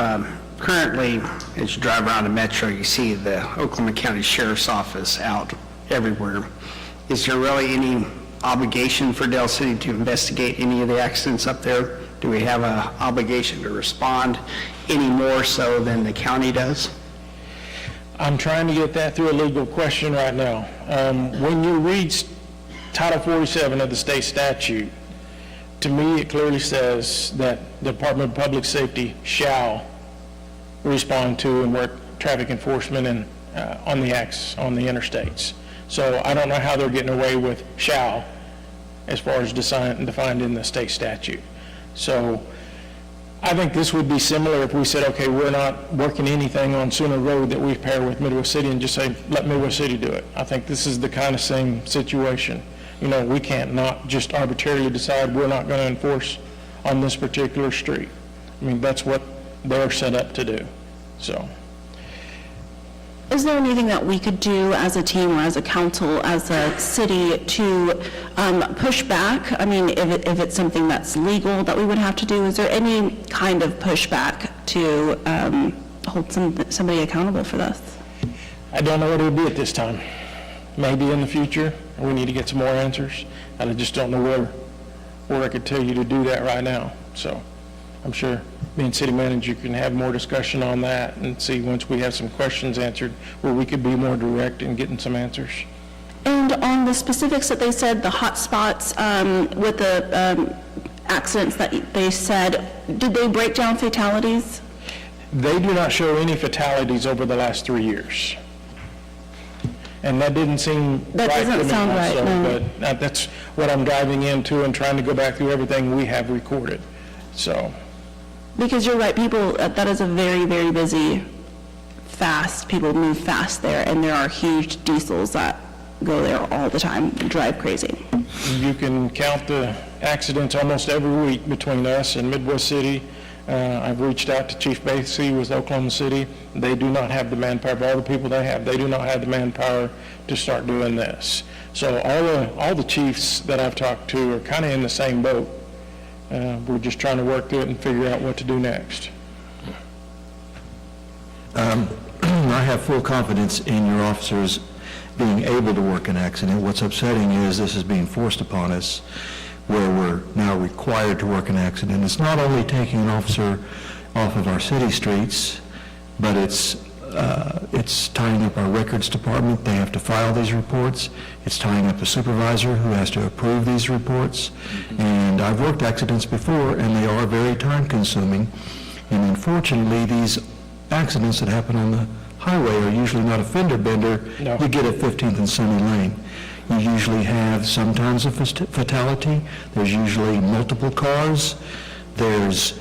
currently, as you drive around the metro, you see the Oklahoma County Sheriff's Office out everywhere. Is there really any obligation for Del City to investigate any of the accidents up there? Do we have an obligation to respond any more so than the county does? I'm trying to get that through a legal question right now. When you read Title 47 of the state statute, to me, it clearly says that the Department of Public Safety shall respond to and work traffic enforcement and on the interstates. So I don't know how they're getting away with shall as far as defined in the state statute. So I think this would be similar if we said, okay, we're not working anything on Sooner Road that we pair with Midwest City, and just say, let Midwest City do it. I think this is the kind of same situation. You know, we can't not just arbitrarily decide we're not going to enforce on this particular street. I mean, that's what they're set up to do. So. Is there anything that we could do as a team or as a council, as a city, to push back? I mean, if it's something that's legal that we would have to do, is there any kind of pushback to hold somebody accountable for this? I don't know what it would be at this time. Maybe in the future, we need to get some more answers. And I just don't know where I could tell you to do that right now. So I'm sure me and city manager can have more discussion on that and see once we have some questions answered where we could be more direct in getting some answers. And on the specifics that they said, the hot spots with the accidents that they said, did they break down fatalities? They do not show any fatalities over the last 3 years. And that didn't seem that right to me. That doesn't sound right, also, no. But that's what I'm diving into and trying to go back through everything we have recorded. So. Because you're right, people, that is a very, very busy, fast, people move fast there, and there are huge diesels that go there all the time, drive crazy. You can count the accidents almost every week between us and Midwest City. I've reached out to Chief Basie with Oklahoma City. They do not have the manpower, of all the people they have, they do not have the manpower to start doing this. So all the chiefs that I've talked to are kind of in the same boat. We're just trying to work through it and figure out what to do next. I have full confidence in your officers being able to work an accident. What's upsetting is this is being forced upon us, where we're now required to work an accident. It's not only taking an officer off of our city streets, but it's tying up our records department. They have to file these reports. It's tying up the supervisor who has to approve these reports. And I've worked accidents before, and they are very time-consuming. And unfortunately, these accidents that happen on the highway are usually not a fender bender. No. You get at 15th and Sunny Lane. You usually have sometimes a fatality. There's usually multiple cars. There's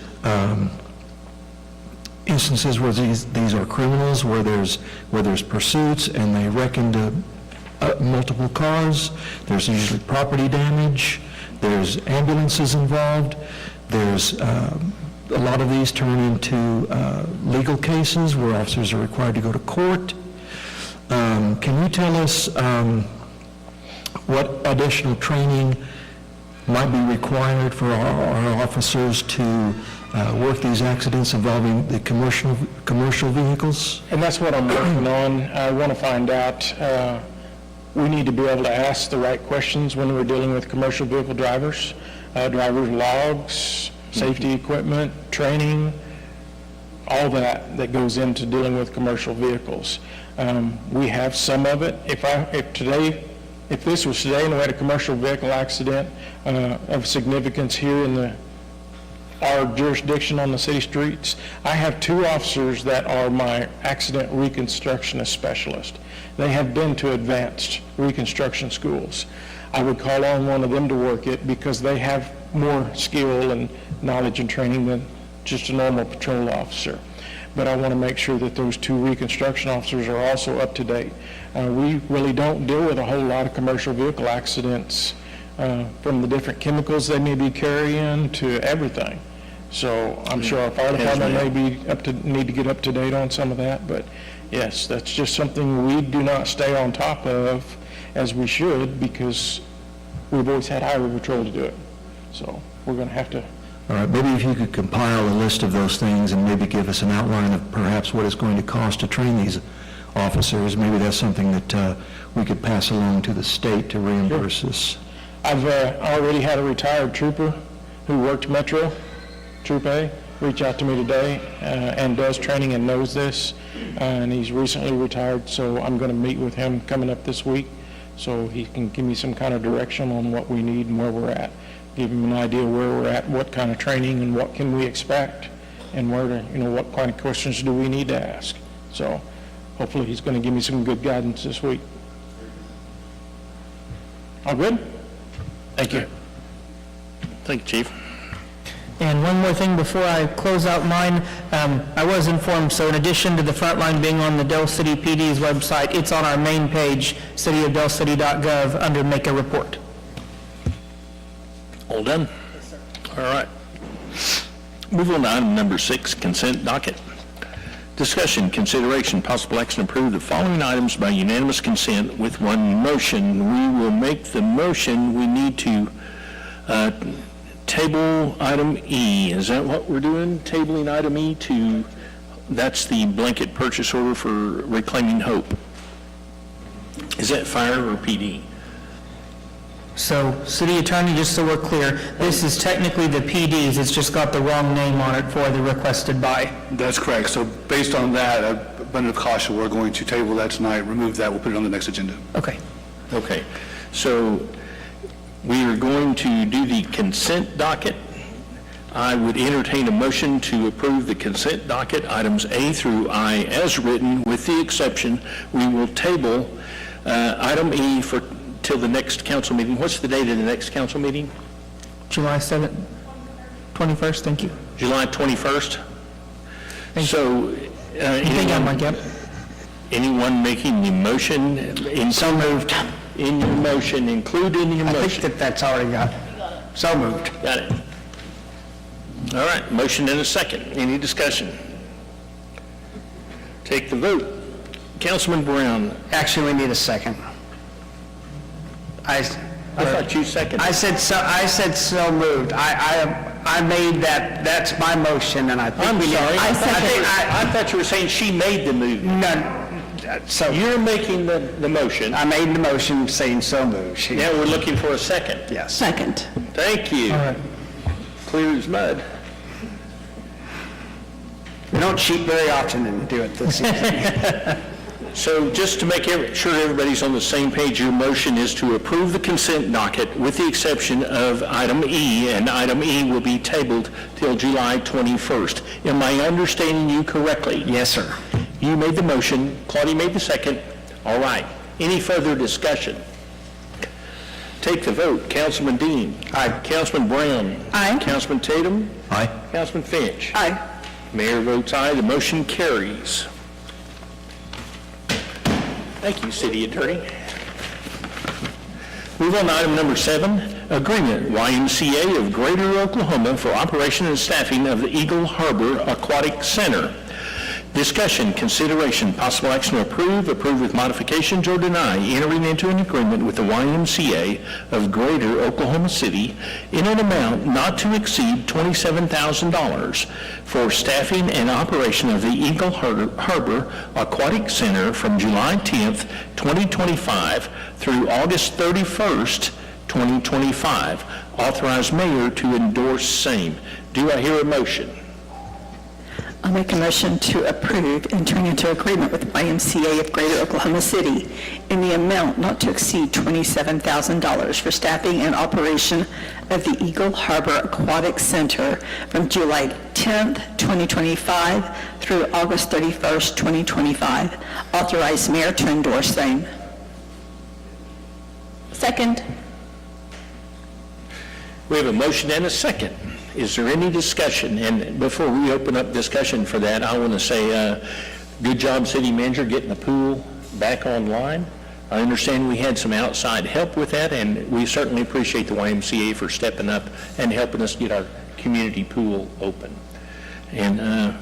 instances where these are criminals, where there's pursuits and they wreck into multiple cars. There's usually property damage. There's ambulances involved. There's a lot of these turn into legal cases where officers are required to go to court. Can you tell us what additional training might be required for our officers to work these accidents involving the commercial vehicles? And that's what I'm working on. I want to find out, we need to be able to ask the right questions when we're dealing with commercial vehicle drivers, driver's logs, safety equipment, training, all that goes into dealing with commercial vehicles. We have some of it. If this was today and we had a commercial vehicle accident of significance here in the our jurisdiction on the city streets. I have 2 officers that are my accident reconstructionist specialist. They have been to advanced reconstruction schools. I would call on one of them to work it because they have more skill and knowledge and training than just a normal patrol officer. But I want to make sure that those 2 reconstruction officers are also up to date. We really don't deal with a whole lot of commercial vehicle accidents, from the different chemicals they may be carrying to everything. So I'm sure our fire department may be need to get up to date on some of that, but yes, that's just something we do not stay on top of as we should, because we've always had highway patrol to do it. So we're going to have to. All right, maybe if you could compile a list of those things and maybe give us an outline of perhaps what it's going to cost to train these officers, maybe that's something that we could pass along to the state to reimburse us. I've already had a retired trooper who worked Metro, Troop A, reach out to me today and does training and knows this, and he's recently retired, so I'm going to meet with him coming up this week so he can give me some kind of direction on what we need and where we're at, give him an idea where we're at, what kind of training and what can we expect, and where to, what kind of questions do we need to ask. So hopefully he's going to give me some good guidance this week. All good? Thank you. Thank you, Chief. And one more thing before I close out mine, I was informed, so in addition to the Frontline being on the Del City PD's website, it's on our main page, cityofdelcity.gov, under Make a Report. All done? All right. Move on to item number 6, consent docket. Discussion, consideration, possible action to approve the following items by unanimous consent with one motion. We will make the motion. We need to table item E. Is that what we're doing? Tabling item E to, that's the blanket purchase order for Reclaiming Hope. Is that fire or PD? So, City Attorney, just so we're clear, this is technically the PD's, it's just got the wrong name on it for the requested by. That's correct. So based on that, abundant of caution, we're going to table that tonight, remove that, we'll put it on the next agenda. Okay. Okay. So we are going to do the consent docket. I would entertain a motion to approve the consent docket, items A through I as written, with the exception we will table item E for till the next council meeting. What's the date of the next council meeting? July 7th, 21st, thank you. July 21st? So, I think I might get anyone making the motion? So moved. In your motion, include in your motion. I think that's already got. So moved. Got it. All right, motion and a second. Any discussion? Take the vote. Councilman Brown. Actually, we need a second. I thought you seconded. I said so moved. I made that, that's my motion, and I think I'm we need. sorry. I I thought you were saying she made the move. No, so. You're making the motion. I made the motion saying so moved. Now we're looking for a second. Yes. Second. Thank you. All right. Clear as mud. We don't cheat very often and do it this easy. So just to make sure everybody's on the same page, your motion is to approve the consent docket with the exception of item E, and item E will be tabled till July 21st. Am I understanding you correctly? Yes, sir. You made the motion, Claudia made the second. All right. Any further discussion? Take the vote. Councilman Dean. Aye. Councilman Brown. Aye. Councilman Tatum. Aye. Councilman Finch. Aye. Mayor votes aye. The motion carries. Thank you, City Attorney. Move on to item number 7, agreement, YMCA of Greater Oklahoma for operation and staffing of the Eagle Harbor Aquatic Center. Discussion, consideration, possible action to approve with modifications, or deny entering into an agreement with the YMCA of Greater Oklahoma City in an amount not to exceed $27,000 for staffing and operation of the Eagle Harbor Aquatic Center from July 10th, 2025 through August 31st, 2025. Authorize mayor to endorse same. Do I hear a motion? I'll make a motion to approve entering into agreement with YMCA of Greater Oklahoma City in the amount not to exceed $27,000 for staffing and operation of the Eagle Harbor Aquatic Center from July 10th, 2025 through August 31st, 2025. Authorize mayor to endorse same. Second. We have a motion and a second. Is there any discussion? And before we open up discussion for that, I want to say, good job, city manager, getting the pool back online. I understand we had some outside help with that, and we certainly appreciate the YMCA for stepping up and helping us get our community pool open. And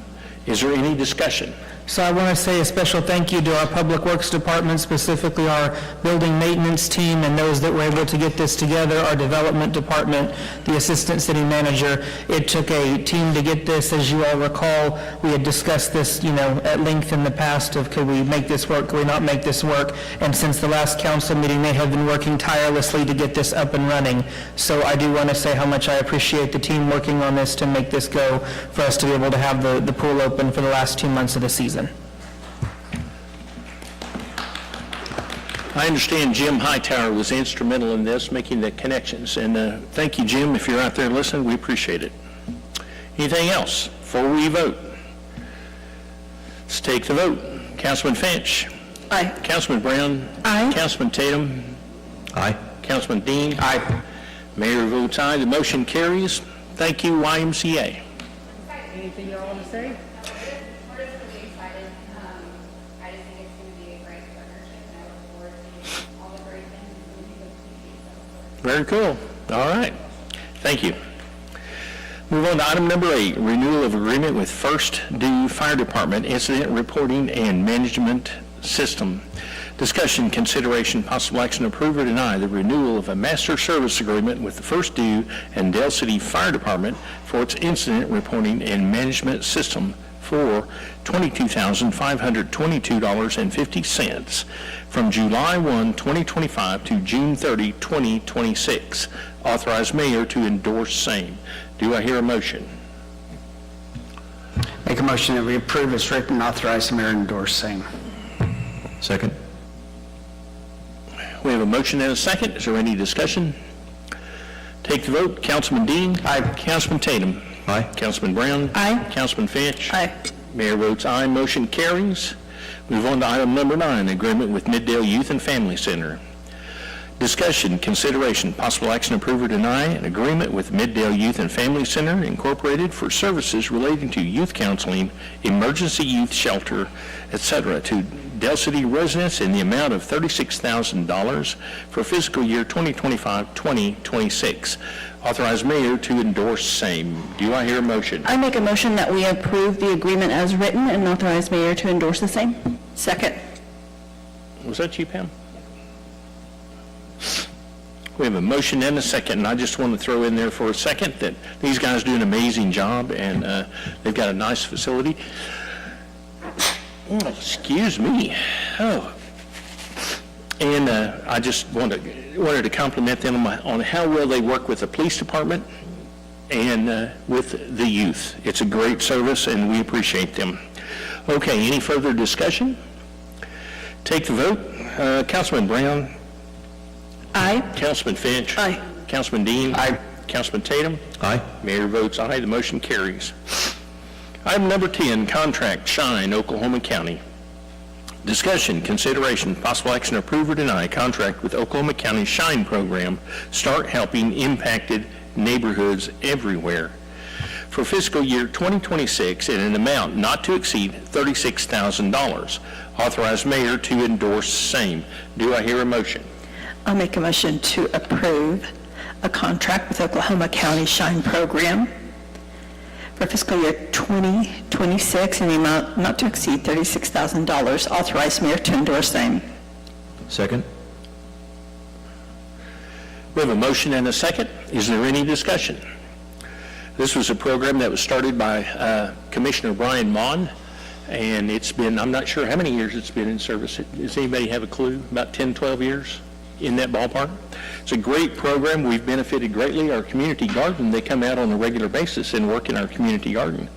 is there any discussion? So I want to say a special thank you to our Public Works Department, specifically our building maintenance team and those that were able to get this together, our Development Department, the Assistant City Manager. It took a team to get this. As you all recall, we had discussed this, at length in the past of could we make this work, could we not make this work? And since the last council meeting, they have been working tirelessly to get this up and running. So I do want to say how much I appreciate the team working on this to make this go, for us to be able to have the pool open for the last 2 months of the season. I understand Jim Hightower was instrumental in this, making the connections. And thank you, Jim. If you're out there listening, we appreciate it. Anything else before we vote? Let's take the vote. Councilman Finch. Aye. Councilman Brown. Aye. Councilman Tatum. Aye. Councilman Dean. Aye. Mayor votes aye. The motion carries. Thank you, YMCA. Anything y'all want to say? We're just really excited. I just think it's going to be a great partnership, and I look forward to all the great things that we do. Very cool. All right. Thank you. Move on to item number 8, renewal of agreement with First Due Fire Department Incident Reporting and Management System. Discussion, consideration, possible action, approve or deny the renewal of a master service agreement with the First Due and Dale City Fire Department for its incident reporting and management system for $22,522.50 from July 1, 2025 to June 30, 2026. Authorize mayor to endorse same. Do I hear a motion? Make a motion that we approve as written, authorize the mayor to endorse same. Second. We have a motion and a second. Is there any discussion? Take the vote. Councilman Dean. Aye. Councilman Tatum. Aye. Councilman Brown. Aye. Councilman Finch. Aye. Mayor votes aye. Motion carries. Move on to item number 9, agreement with Middale Youth and Family Center. Discussion, consideration, possible action, approve or deny an agreement with Middale Youth and Family Center Incorporated for services relating to youth counseling, emergency youth shelter, etc. to Dale City residents in the amount of $36,000 for fiscal year 2025-2026. Authorize mayor to endorse same. Do I hear a motion? I make a motion that we approve the agreement as written and authorize mayor to endorse the same. Second. Was that you, Pam? We have a motion and a second, and I just want to throw in there for a second that these guys do an amazing job, and they've got a nice facility. Oh, excuse me. Oh. And I just wanted to compliment them on how well they work with the police department and with the youth. It's a great service, and we appreciate them. Okay, any further discussion? Take the vote. Councilman Brown. Aye. Councilman Finch. Aye. Councilman Dean. Aye. Councilman Tatum. Aye. Mayor votes aye. The motion carries. Item number 10, contract Shine, Oklahoma County. Discussion, consideration, possible action, approve or deny contract with Oklahoma County Shine Program, Start Helping Impacted Neighborhoods Everywhere, for fiscal year 2026 in an amount not to exceed $36,000. Authorize mayor to endorse same. Do I hear a motion? I'll make a motion to approve a contract with Oklahoma County Shine Program for fiscal year 2026 in the amount not to exceed $36,000. Authorize mayor to endorse same. Second. We have a motion and a second. Is there any discussion? This was a program that was started by Commissioner Brian Mon, and it's been, I'm not sure how many years it's been in service. Does anybody have a clue? About 10, 12 years in that ballpark? It's a great program. We've benefited greatly. Our community garden, they come out on a regular basis and work in our community garden.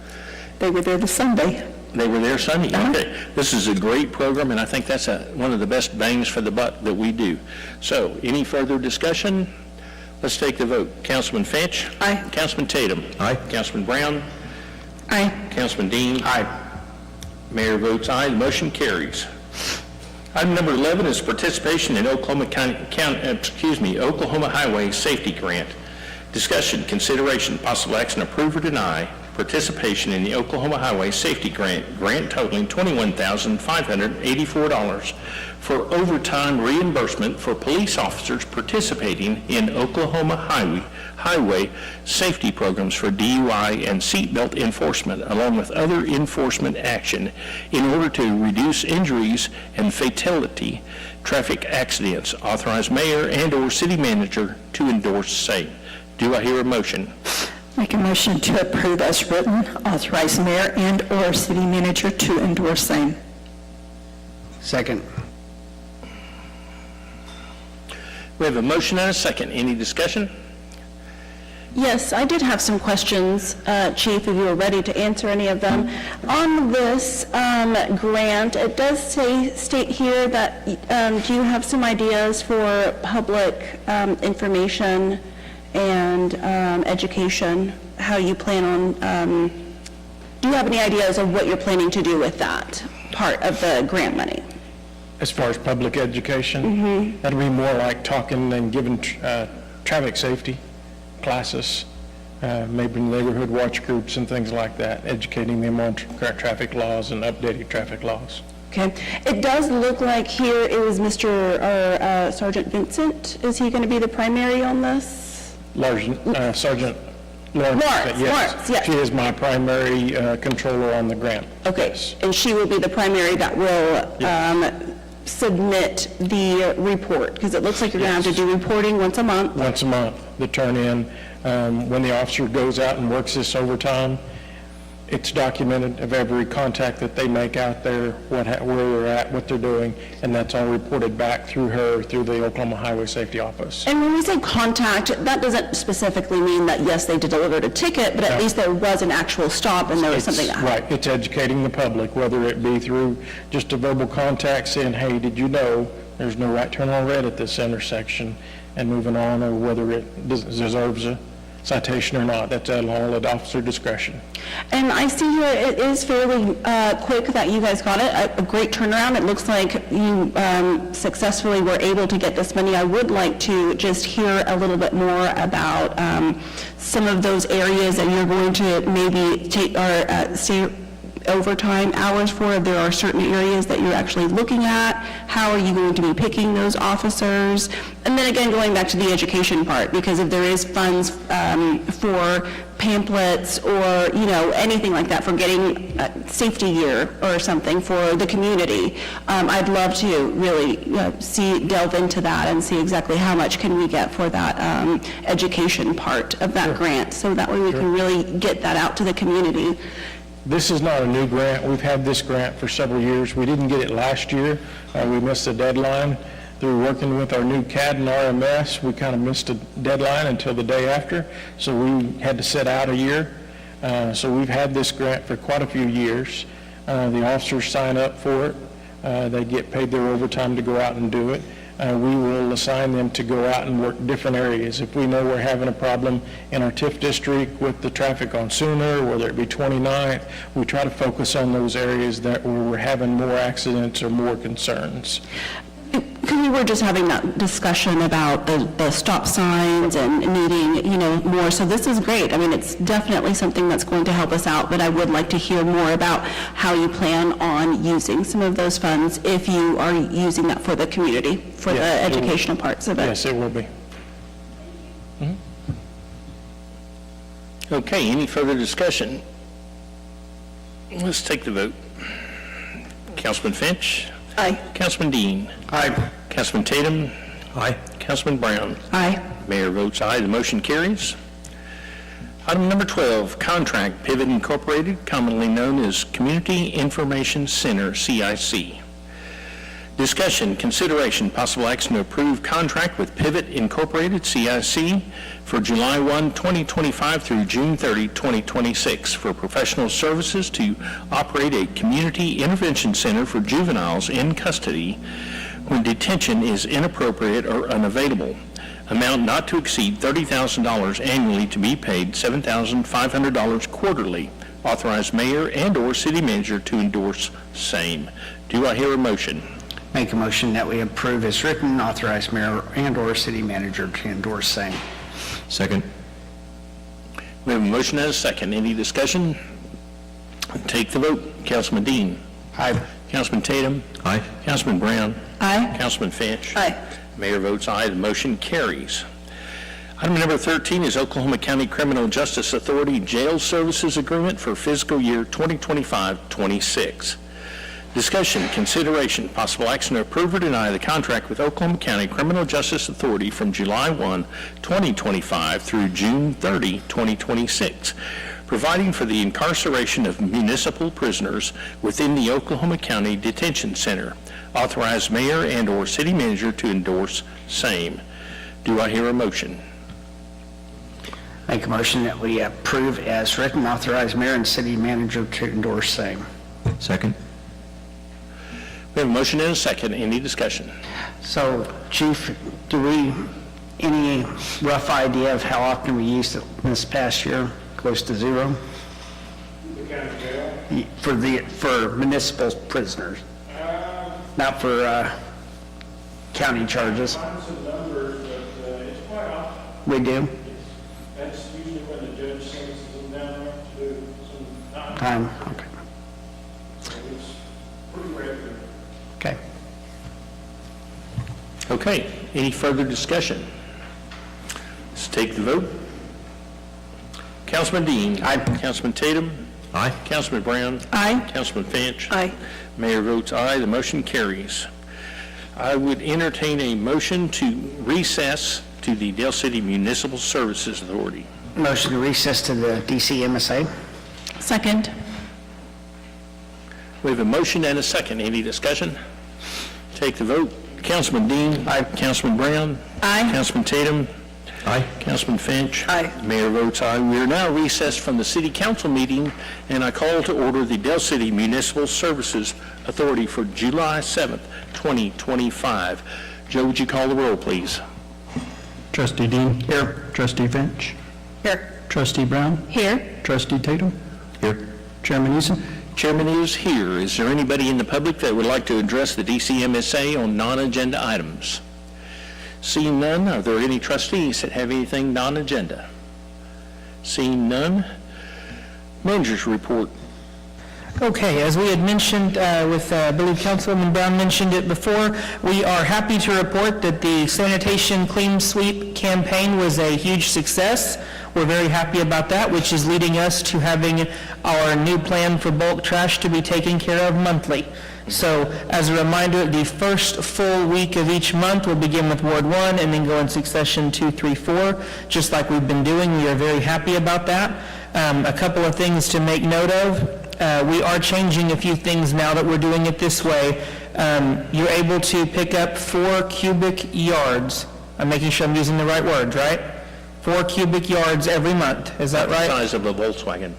They were there this Sunday. They were there Sunday? Okay. This is a great program, and I think that's one of the best bangs for the buck that we do. So, any further discussion? Let's take the vote. Councilman Finch? Aye. Councilman Tatum? Aye. Councilman Brown? Aye. Councilman Dean? Aye. Mayor votes aye. The motion carries. Item number 11 is participation in Oklahoma Highway Safety Grant. Discussion, consideration, possible action, approve or deny participation in the Oklahoma Highway Safety Grant totaling $21,584 for overtime reimbursement for police officers participating in Oklahoma highway safety programs for DUI and seatbelt enforcement, along with other enforcement action in order to reduce injuries and fatality traffic accidents. Authorize mayor and/or city manager to endorse same. Do I hear a motion? Make a motion to approve as written, authorize mayor and/or city manager to endorse same. Second. We have a motion and a second. Any discussion? Yes, I did have some questions, Chief, if you were ready to answer any of them. On this grant, it does state here that, do you have some ideas for public information and education, how you plan on, do you have any ideas of what you're planning to do with that part of the grant money? As far as public education, that'll be more like talking and giving traffic safety classes, maybe neighborhood watch groups and things like that, educating them on traffic laws and updated traffic laws. Okay. It does look like here it was Sergeant Vincent. Is he going to be the primary on this? Sergeant Lawrence. Lawrence, yes. She is my primary controller on the grant. Okay, Yes. and she will be the primary that will submit the report, because it looks like you're going to have to do reporting once a month. Once a month, the turn-in. When the officer goes out and works this overtime, it's documented of every contact that they make out there, where they're at, what they're doing, and that's all reported back through her, through the Oklahoma Highway Safety Office. And when we say contact, that doesn't specifically mean that, yes, they delivered a ticket, but at least there was an actual stop and there was something that happened. Right, it's educating the public, whether it be through just a verbal contact saying, hey, did you know there's no right turn on red at this intersection, and moving on, or whether it deserves a citation or not. That's all at officer discretion. And I see here it is fairly quick that you guys got it, a great turnaround. It looks like you successfully were able to get this money. I would like to just hear a little bit more about some of those areas that you're going to maybe take or stay overtime hours for. There are certain areas that you're actually looking at. How are you going to be picking those officers? And then again, going back to the education part, because if there is funds for pamphlets or, anything like that for getting safety gear or something for the community, I'd love to really delve into that and see exactly how much can we get for that education part of that grant, so that way we can really get that out to the community. This is not a new grant. We've had this grant for several years. We didn't get it last year. We missed the deadline. Through working with our new CAD and RMS, we kind of missed a deadline until the day after, so we had to sit out a year. So we've had this grant for quite a few years. The officers sign up for it. They get paid their overtime to go out and do it. We will assign them to go out and work different areas. If we know we're having a problem in our TIF district with the traffic on Sooner, whether it be 29th, we try to focus on those areas where we're having more accidents or more concerns. Because we were just having that discussion about the stop signs and needing, more. So this is great. I mean, it's definitely something that's going to help us out, but I would like to hear more about how you plan on using some of those funds if you are using that for the community, for the educational parts of it. Yes, it will be. Okay, any further discussion? Let's take the vote. Councilman Finch? Aye. Councilman Dean? Aye. Councilman Tatum? Aye. Councilman Brown? Aye. Mayor votes aye. The motion carries. Item number 12, contract Pivot Incorporated, commonly known as Community Information Center, CIC. Discussion, consideration, possible action to approve contract with Pivot Incorporated, CIC, for July 1, 2025 through June 30, 2026, for professional services to operate a community intervention center for juveniles in custody when detention is inappropriate or unavailable. Amount not to exceed $30,000 annually, to be paid $7,500 quarterly. Authorize mayor and/or city manager to endorse same. Do I hear a motion? Make a motion that we approve as written, authorize mayor and/or city manager to endorse same. Second. We have a motion and a second. Any discussion? Take the vote. Councilman Dean. Aye. Councilman Tatum. Aye. Councilman Brown. Aye. Councilman Finch. Aye. Mayor votes aye. The motion carries. Item number 13 is Oklahoma County Criminal Justice Authority Jail Services Agreement for fiscal year 2025-26. Discussion, consideration, possible action to approve or deny the contract with Oklahoma County Criminal Justice Authority from July 1, 2025 through June 30, 2026, providing for the incarceration of municipal prisoners within the Oklahoma County Detention Center. Authorize mayor and/or city manager to endorse same. Do I hear a motion? Make a motion that we approve as written, authorize mayor and city manager to endorse same. Second. We have a motion and a second. Any discussion? So, Chief, any rough idea of how often we used it this past year? Close to zero? For municipal prisoners? Not for county charges? It's quite often. We do? That's usually when the judge sentences them down there to do some Time, okay. So it's pretty regular. Okay. Okay, any further discussion? Let's take the vote. Councilman Dean. Aye. Councilman Tatum. Aye. Councilman Brown. Aye. Councilman Finch. Aye. Mayor votes aye. The motion carries. I would entertain a motion to recess to the Dale City Municipal Services Authority. Motion to recess to the DC MSA? Second. We have a motion and a second. Any discussion? Take the vote. Councilman Dean. Aye. Councilman Brown. Aye. Councilman Tatum. Aye. Councilman Finch. Aye. Mayor votes aye. We are now recessed from the city council meeting, and I call to order the Dale City Municipal Services Authority for July 7th, 2025. Joe, would you call the roll, please? Trustee Dean. Here. Trustee Finch. Here. Trustee Brown. Here. Trustee Tatum. Here. Chairman Eason. Chairman is here. Is there anybody in the public that would like to address the DCMSA on non-agenda items? Seeing none, are there any trustees that have anything non-agenda? Seeing none, manager's report. Okay, as we had mentioned I believe Councilwoman Brown mentioned it before, we are happy to report that the Sanitation Clean Sweep campaign was a huge success. We're very happy about that, which is leading us to having our new plan for bulk trash to be taken care of monthly. So as a reminder, the first full week of each month will begin with Ward 1 and then go in succession 2, 3, 4, just like we've been doing. We are very happy about that. A couple of things to make note of. We are changing a few things now that we're doing it this way. You're able to pick up 4 cubic yards. I'm making sure I'm using the right words, right? 4 cubic yards every month. Is that right? Size of a Volkswagen.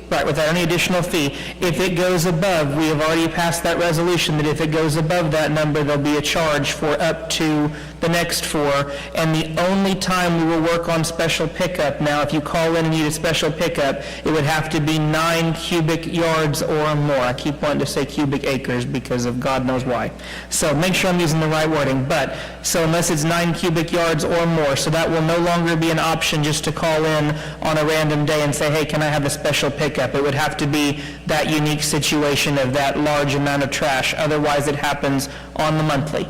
Right, without any additional fee. If it goes above, we have already passed that resolution that if it goes above that number, there'll be a charge for up to the next 4. And the only time we will work on special pickup, now if you call in and need a special pickup, it would have to be 9 cubic yards or more. I keep wanting to say cubic acres because of God knows why. So make sure I'm using the right wording. But, so unless it's 9 cubic yards or more, so that will no longer be an option just to call in on a random day and say, hey, can I have a special pickup? It would have to be that unique situation of that large amount of trash. Otherwise, it happens on the monthly.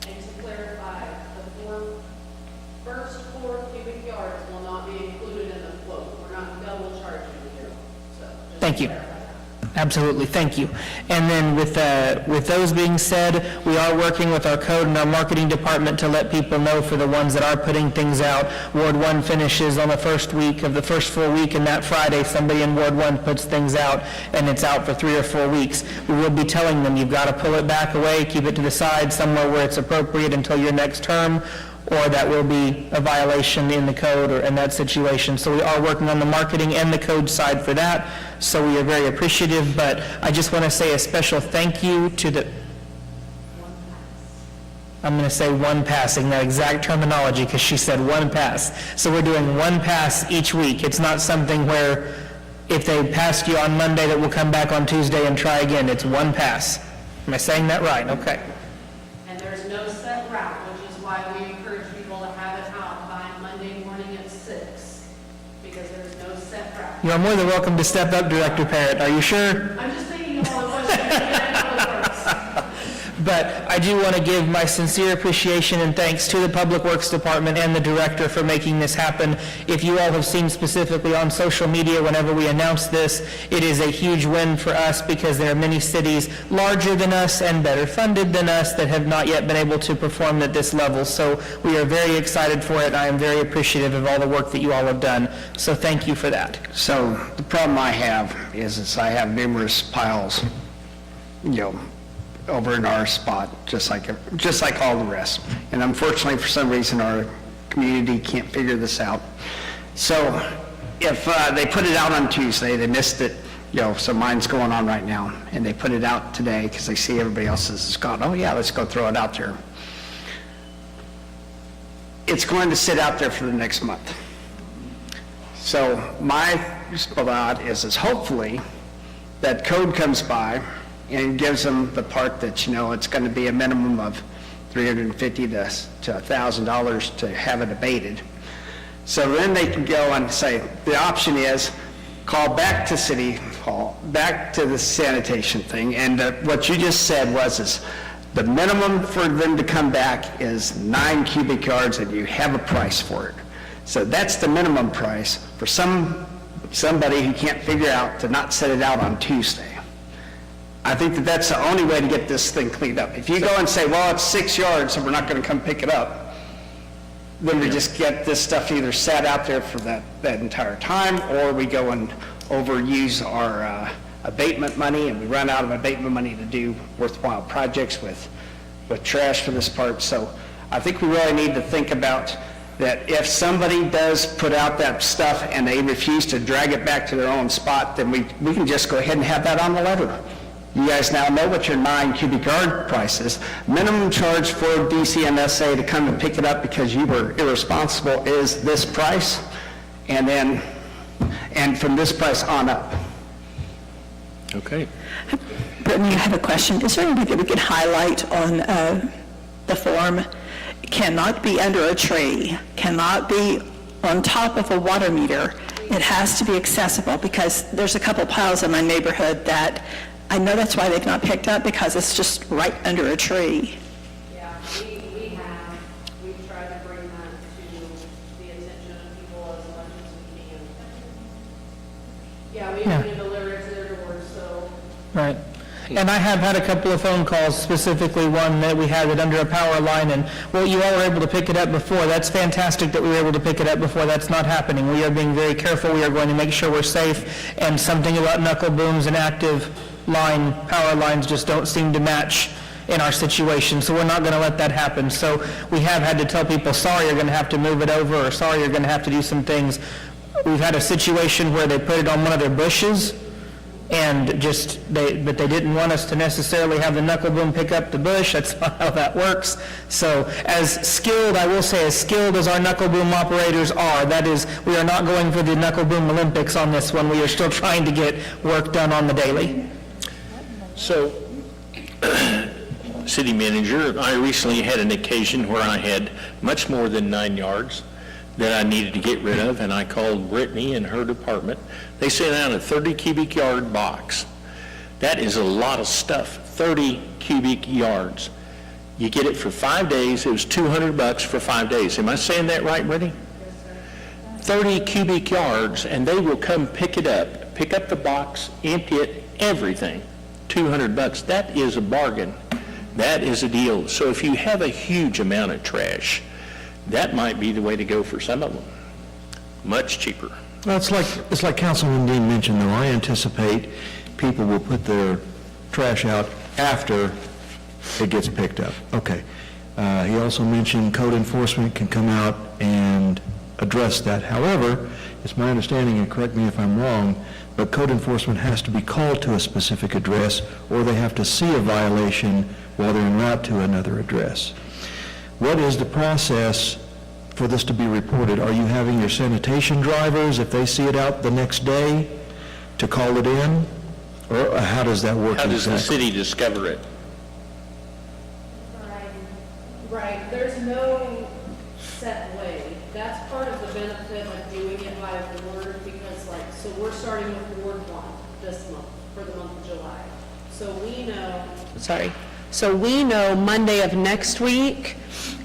And to clarify, the first 4 cubic yards will not be included in the float. We're not double charging you. So just Thank you. Absolutely, thank you. And then with those being said, we are working with our code and our marketing department to let people know for the ones that are putting things out. Ward 1 finishes on the first week of the first full week, and that Friday, somebody in Ward 1 puts things out, and it's out for 3 or 4 weeks. We will be telling them, you've got to pull it back away, keep it to the side somewhere where it's appropriate until your next term, or that will be a violation in the code or in that situation. So we are working on the marketing and the code side for that, so we are very appreciative, but I just want to say a special thank you to the, I'm going to say one passing, that exact terminology, because she said one pass. So we're doing one pass each week. It's not something where if they passed you on Monday that we'll come back on Tuesday and try again. It's one pass. Am I saying that right? Okay. And there's no set route, which is why we encourage people to have it out by Monday morning at 6, because there's no set route. You are more than welcome to step up, Director Parrott. Are you sure? I'm just thinking of all the questions. But I do want to give my sincere appreciation and thanks to the Public Works Department and the Director for making this happen. If you all have seen specifically on social media whenever we announce this, it is a huge win for us because there are many cities larger than us and better funded than us that have not yet been able to perform at this level. So we are very excited for it. I am very appreciative of all the work that you all have done. So thank you for that. So the problem I have is I have numerous piles, over in our spot, just like all the rest. And unfortunately, for some reason, our community can't figure this out. So if they put it out on Tuesday, they missed it, so mine's going on right now, and they put it out today because they see everybody else's is gone. Oh yeah, let's go throw it out there. It's going to sit out there for the next month. So my thought is hopefully that code comes by and gives them the part that, it's going to be a minimum of $350 to $1,000 to have it abated. So then they can go and say, the option is call back to City Hall, back to the sanitation thing, and what you just said is the minimum for them to come back is 9 cubic yards and you have a price for it. So that's the minimum price for somebody who can't figure out to not set it out on Tuesday. I think that's the only way to get this thing cleaned up. If you go and say, well, it's 6 yards, so we're not going to come pick it up, then we just get this stuff either sat out there for that entire time, or we go and overuse our abatement money, and we run out of abatement money to do worthwhile projects with trash for this part. So I think we really need to think about that if somebody does put out that stuff and they refuse to drag it back to their own spot, then we can just go ahead and have that on the letter. You guys now know what your 9 cubic yard price is. Minimum charge for DCMSA to come and pick it up because you were irresponsible is this price, and from this price on up. Okay. Brittany, I have a question. Is there anything that we could highlight on the form? Cannot be under a tree, cannot be on top of a water meter. It has to be accessible, because there's a couple piles in my neighborhood that I know that's why they've not picked up, because it's just right under a tree. Yeah, we've tried to bring that to the attention of people as much as we can. Yeah, we even deliver it to their doors, so. Right. And I have had a couple of phone calls, specifically one that we had it under a power line, and, well, you all were able to pick it up before. That's fantastic that we were able to pick it up before. That's not happening. We are being very careful. We are going to make sure we're safe, and something about knuckle booms and active line, power lines just don't seem to match in our situation, so we're not going to let that happen. So we have had to tell people, sorry, you're going to have to move it over, or sorry, you're going to have to do some things. We've had a situation where they put it on one of their bushes, and but they didn't want us to necessarily have the knuckle boom pick up the bush. That's not how that works. So as skilled, I will say, as skilled as our knuckle boom operators are, that is, we are not going for the knuckle boom Olympics on this one. We are still trying to get work done on the daily. So, City Manager, I recently had an occasion where I had much more than 9 yards that I needed to get rid of, and I called Brittany and her department. They sent out a 30 cubic yard box. That is a lot of stuff, 30 cubic yards. You get it for 5 days. It was $200 for 5 days. Am I saying that right, Brittany? 30 cubic yards, and they will come pick it up, pick up the box, empty it, everything, $200. That is a bargain. That is a deal. So if you have a huge amount of trash, that might be the way to go for some of them. Much cheaper. Well, it's like Councilman Dean mentioned, though. I anticipate people will put their trash out after it gets picked up. Okay. He also mentioned code enforcement can come out and address that. However, it's my understanding, and correct me if I'm wrong, but code enforcement has to be called to a specific address, or they have to see a violation while they're en route to another address. What is the process for this to be reported? Are you having your sanitation drivers, if they see it out the next day, to call it in? Or how does that work How does the exactly? city discover it? Right, there's no set way. That's part of the benefit of doing it by ward, because so we're starting with Ward 1 this month, for the month of July. So we know Monday of next week,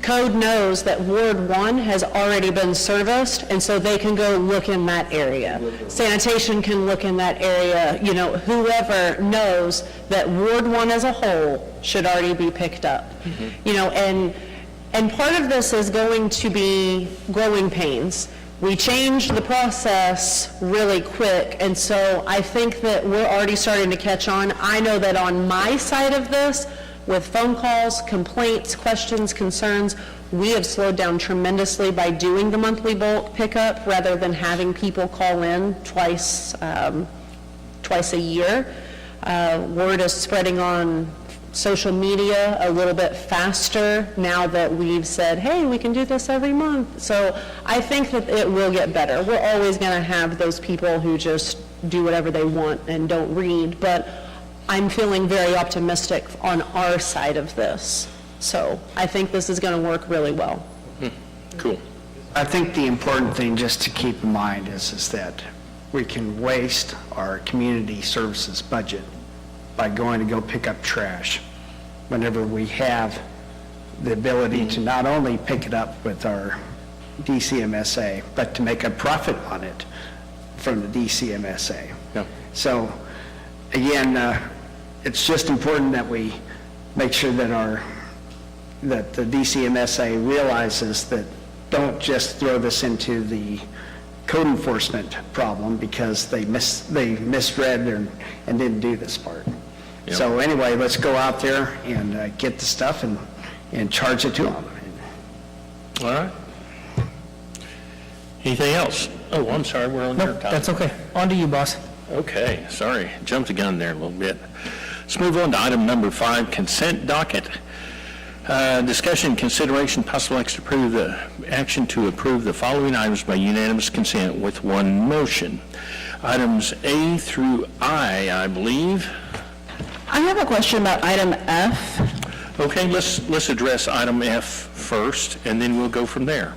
code knows that Ward 1 has already been serviced, and so they can go look in that area. Sanitation can look in that area, whoever knows that Ward 1 as a whole should already be picked up. And part of this is going to be growing pains. We changed the process really quick, and so I think that we're already starting to catch on. I know that on my side of this, with phone calls, complaints, questions, concerns, we have slowed down tremendously by doing the monthly bulk pickup rather than having people call in twice a year. Word is spreading on social media a little bit faster now that we've said, hey, we can do this every month. So I think that it will get better. We're always going to have those people who just do whatever they want and don't read, but I'm feeling very optimistic on our side of this. So I think this is going to work really well. Cool. I think the important thing just to keep in mind is that we can waste our community services budget by going to go pick up trash whenever we have the ability to not only pick it up with our DCMSA, but to make a profit on it from the DCMSA. Yeah. So, again, it's just important that we make sure that the DCMSA realizes that don't just throw this into the code enforcement problem because they misread and didn't do this part. Yep. So anyway, let's go out there and get the stuff and charge it to them. All right. Anything else? Oh, I'm sorry, we're on your time. That's okay. On to you, boss. Okay, sorry, jumped the gun there a little bit. Let's move on to item number 5, consent docket. Discussion, consideration, possible action to approve the following items by unanimous consent with one motion. Items A through I believe. I have a question about item F. Okay, let's address item F first, and then we'll go from there.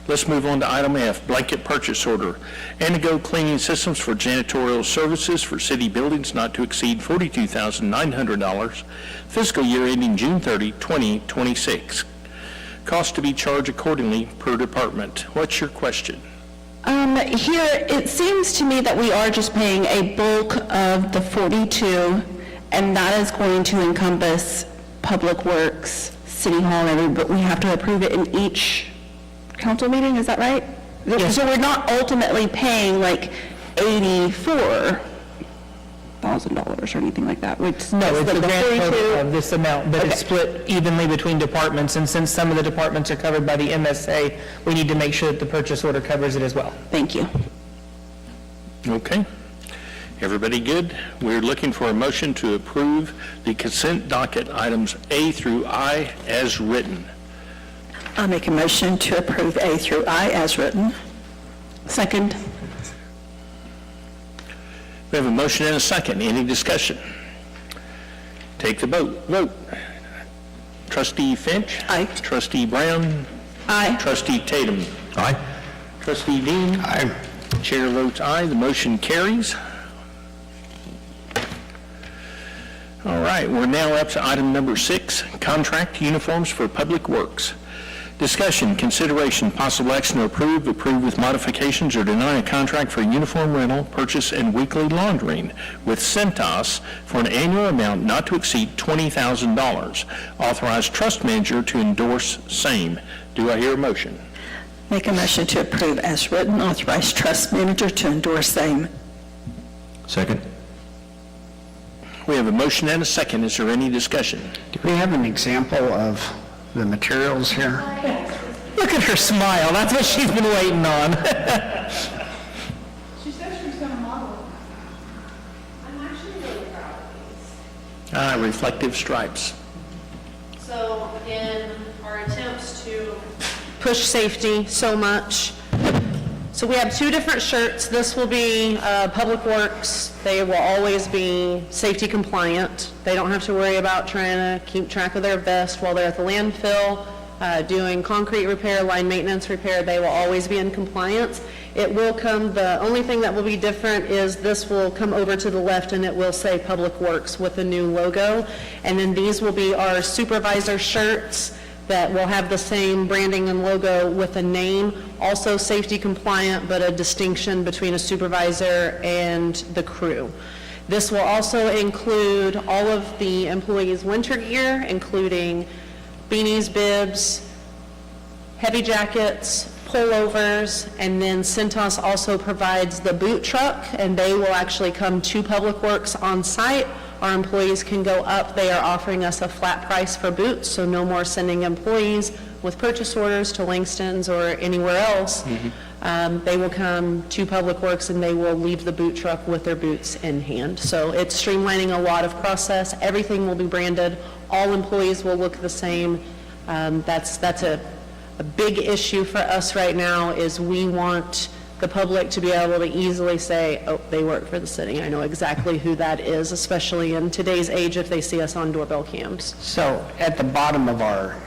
Let's move on to item F, blanket purchase order. Antigo Cleaning Systems for janitorial services for city buildings not to exceed $42,900, fiscal year ending June 30, 2026. Cost to be charged accordingly per department. What's your question? Here, it seems to me that we are just paying a bulk of the 42, and that is going to encompass Public Works, City Hall, but we have to approve it in each council meeting, is that right? Yes. So we're not ultimately paying like $84,000 or anything like that? No, it's the grand total of this amount, but it's split evenly between departments, and since some of the departments are covered by the MSA, we need to make sure that the purchase order covers it as well. Thank you. Okay. Everybody good? We're looking for a motion to approve the consent docket items A through I as written. I'll make a motion to approve A through I as written. Second. We have a motion and a second. Any discussion? Take the vote. Vote. Trustee Finch? Aye. Trustee Brown? Aye. Trustee Tatum? Aye. Trustee Dean? Aye. Chair votes aye. The motion carries. All right, we're now up to item number 6, contract uniforms for Public Works. Discussion, consideration, possible action to approve with modifications, or deny a contract for uniform rental, purchase, and weekly laundering with Centos for an annual amount not to exceed $20,000. Authorize trust manager to endorse same. Do I hear a motion? Make a motion to approve as written, authorize trust manager to endorse same. Second. We have a motion and a second. Is there any discussion? Do we have an example of the materials here? Look at her smile, that's what she's been waiting on. She said she was going to model it. I'm actually really proud of these. Reflective stripes. So in our attempts to push safety so much, so we have two different shirts. This will be Public Works. They will always be safety compliant. They don't have to worry about trying to keep track of their vest while they're at the landfill, doing concrete repair, line maintenance repair. They will always be in compliance. It will come, the only thing that will be different is this will come over to the left and it will say Public Works with a new logo. And then these will be our supervisor shirts that will have the same branding and logo with a name, also safety compliant, but a distinction between a supervisor and the crew. This will also include all of the employees' winter gear, including beanies, bibs, heavy jackets, pullovers, and then Centos also provides the boot truck, and they will actually come to Public Works on site. Our employees can go up. They are offering us a flat price for boots, so no more sending employees with purchase orders to Langston's or anywhere else. They will come to Public Works and they will leave the boot truck with their boots in hand. So it's streamlining a lot of process. Everything will be branded. All employees will look the same. That's a big issue for us right now, is we want the public to be able to easily say, oh, they work for the city. I know exactly who that is, especially in today's age if they see us on doorbell cams. So at the bottom of our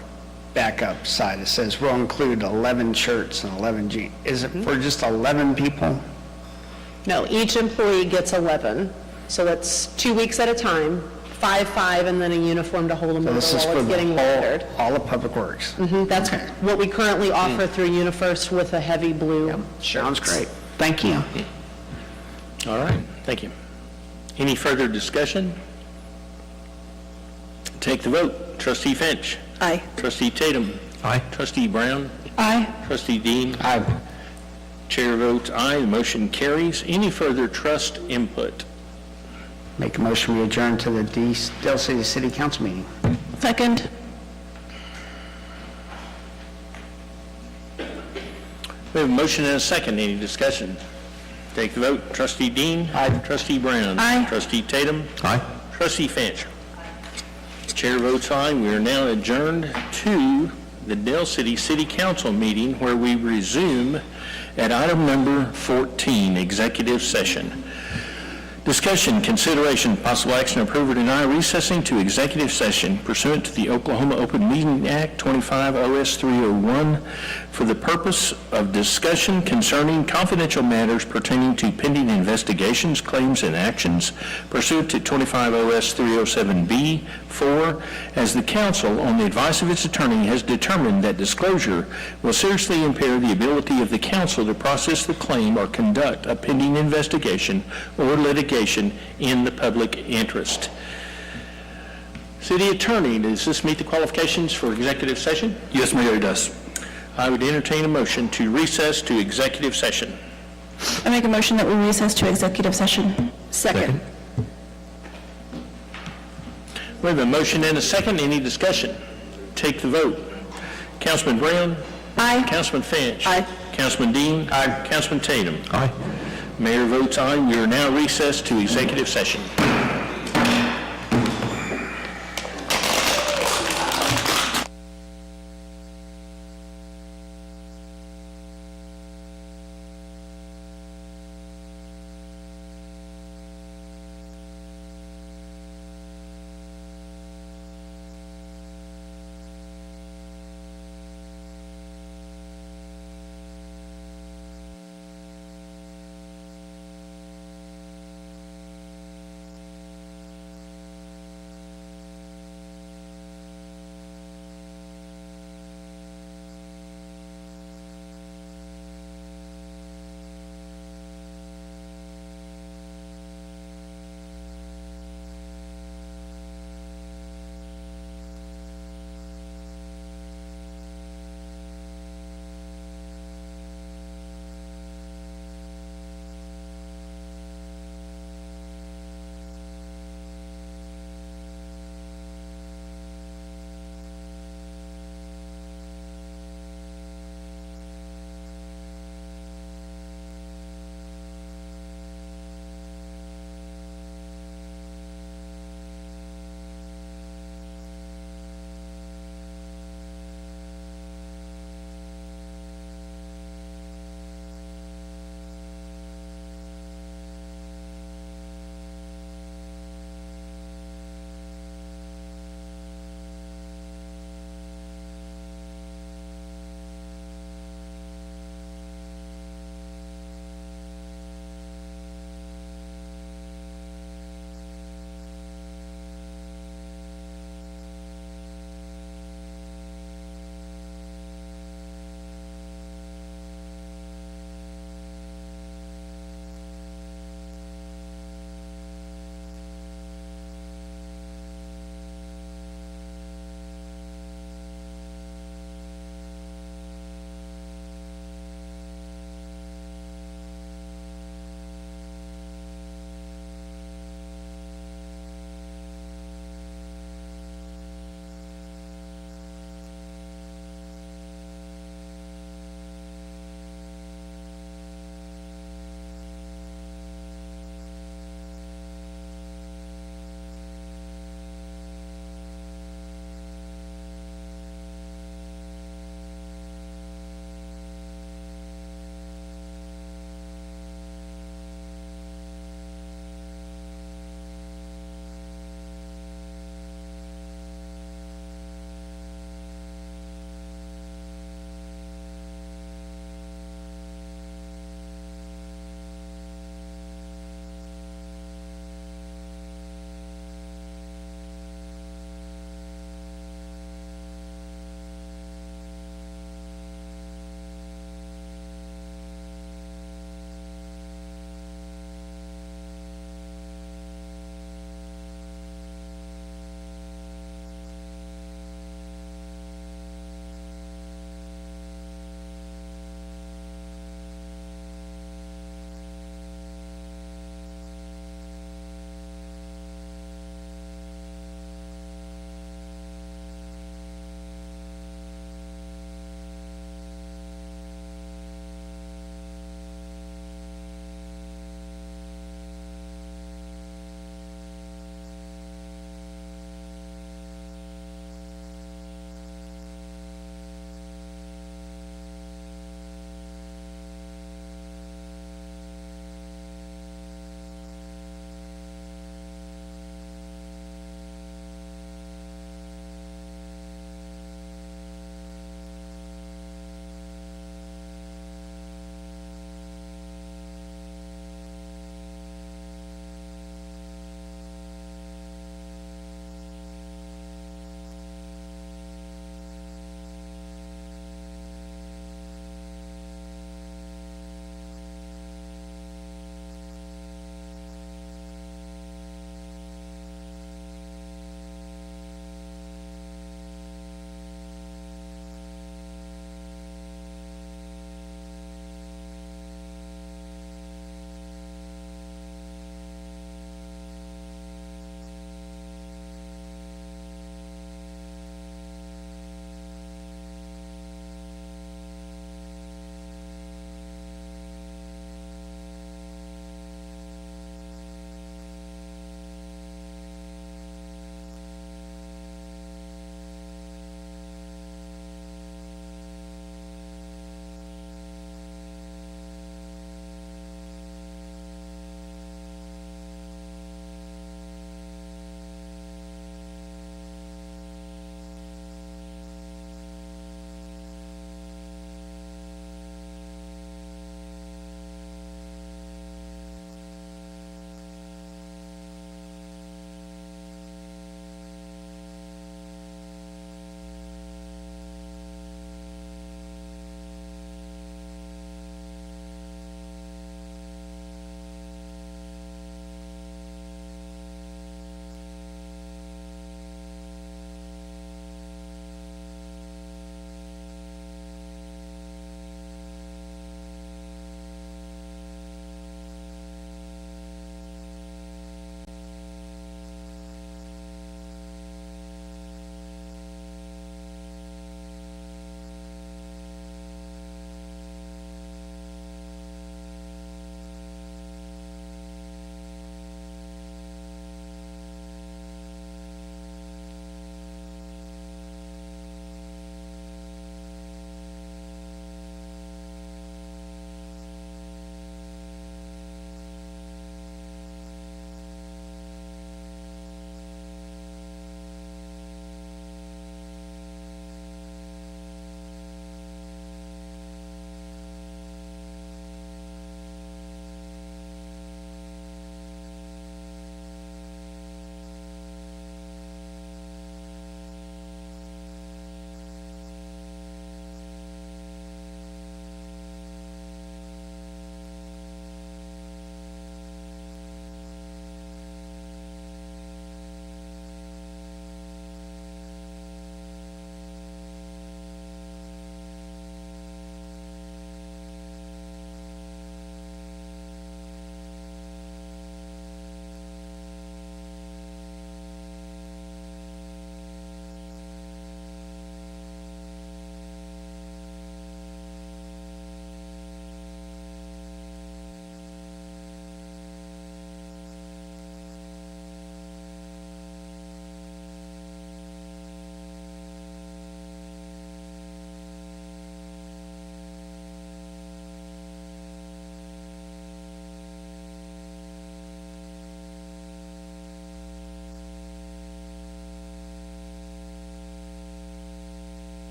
backup side, it says we'll include 11 shirts and 11 jeans. Is it for just 11 people? No, each employee gets 11, so that's 2 weeks at a time, 5, and then a uniform to hold them So over this is while for it's the getting laundered. all of Public Works? That's what we currently offer through UniFirst with a heavy blue. Sounds great. Thank you. All right, thank you. Any further discussion? Take the vote. Trustee Finch. Aye. Trustee Tatum. Aye. Trustee Brown. Aye. Trustee Dean. Aye. Chair votes aye. The motion carries. Any further trust input? Make a motion, we adjourn to the Dale City City Council meeting. Second. We have a motion and a second. Any discussion? Take the vote. Trustee Dean. Aye. Trustee Brown. Aye. Trustee Tatum. Aye. Trustee Finch. Chair votes aye. We are now adjourned to the Dale City City Council meeting, where we resume at item number 14, executive session. Discussion, consideration, possible action, approve or deny recessing to executive session pursuant to the Oklahoma Open Meeting Act 25 OS 301 for the purpose of discussion concerning confidential matters pertaining to pending investigations, claims, and actions pursuant to 25 OS 307B 4, as the council, on the advice of its attorney, has determined that disclosure will seriously impair the ability of the council to process the claim or conduct a pending investigation or litigation in the public interest. City Attorney, does this meet the qualifications for executive session? Yes, Mayor, it does. I would entertain a motion to recess to executive session. I make a motion that we recess to executive session. Second. We have a motion and a second. Any discussion? Take the vote. Councilman Brown? Aye. Councilman Finch? Aye. Councilman Dean? Aye. Councilman Tatum? Aye. Mayor votes aye. We are now recessed to executive session.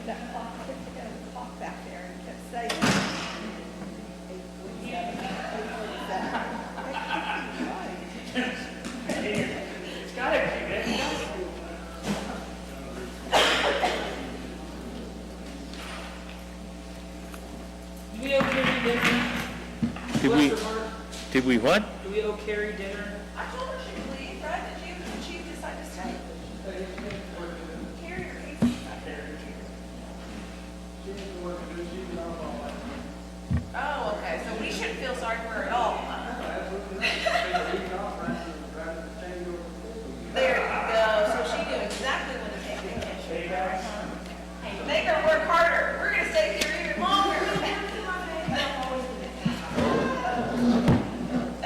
That clock, I think they got a clock back there and kept saying. It's gotta be, man. We owe Carrie dinner. Did we what? Do we owe Carrie dinner? I told her she would leave, right? Did you decide to stay? Carrie or Casey? Oh, okay, so we shouldn't feel sorry for her at all. There you go, so she knew exactly when to take vacation. Make her work harder, we're gonna stay here even longer.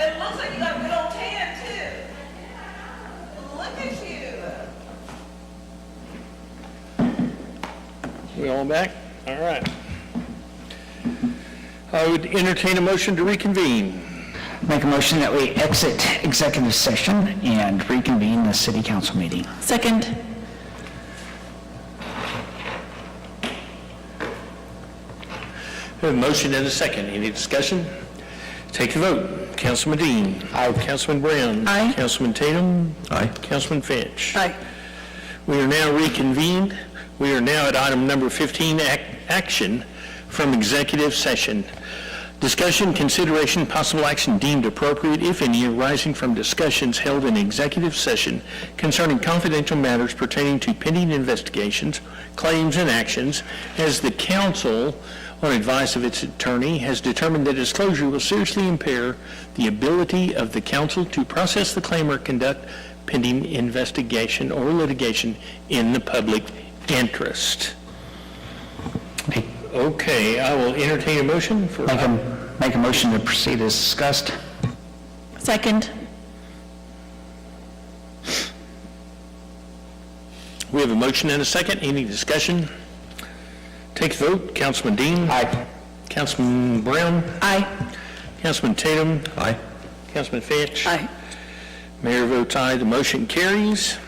It looks like you got a good old tan too. Look at you. We all back? All right. I would entertain a motion to reconvene. Make a motion that we exit executive session and reconvene the city council meeting. Second. We have a motion and a second. Any discussion? Take the vote. Councilman Dean. Aye. Councilman Brown. Aye. Councilman Tatum. Aye. Councilman Finch. Aye. We are now reconvened. We are now at item number 15, action from executive session. Discussion, consideration, possible action deemed appropriate, if any, arising from discussions held in executive session concerning confidential matters pertaining to pending investigations, claims, and actions, as the council, on advice of its attorney, has determined that disclosure will seriously impair the ability of the council to process the claim or conduct pending investigation or litigation in the public interest. Okay, I will entertain a motion for... Make a motion to proceed as discussed. Second. We have a motion and a second. Any discussion? Take the vote. Councilman Dean. Aye. Councilman Brown. Aye. Councilman Tatum. Aye. Councilman Finch. Aye. Mayor votes aye. The motion carries.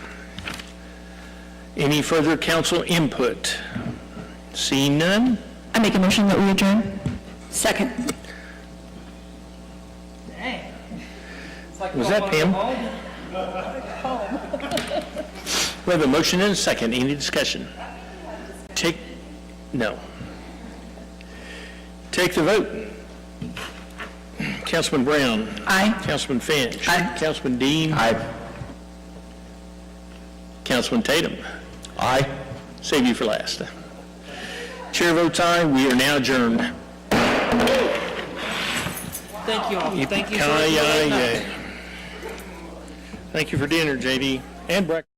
Any further council input? Seeing none? I make a motion that we adjourn. Second. Was that Pam? We have a motion and a second. Any discussion? No. Take the vote. Councilman Brown. Aye. Councilman Finch. Aye. Councilman Dean. Aye. Councilman Tatum. Aye. Save you for last. Chair votes aye. We are now adjourned. Thank you all. Thank you. Thank you for dinner, JD, and breakfast.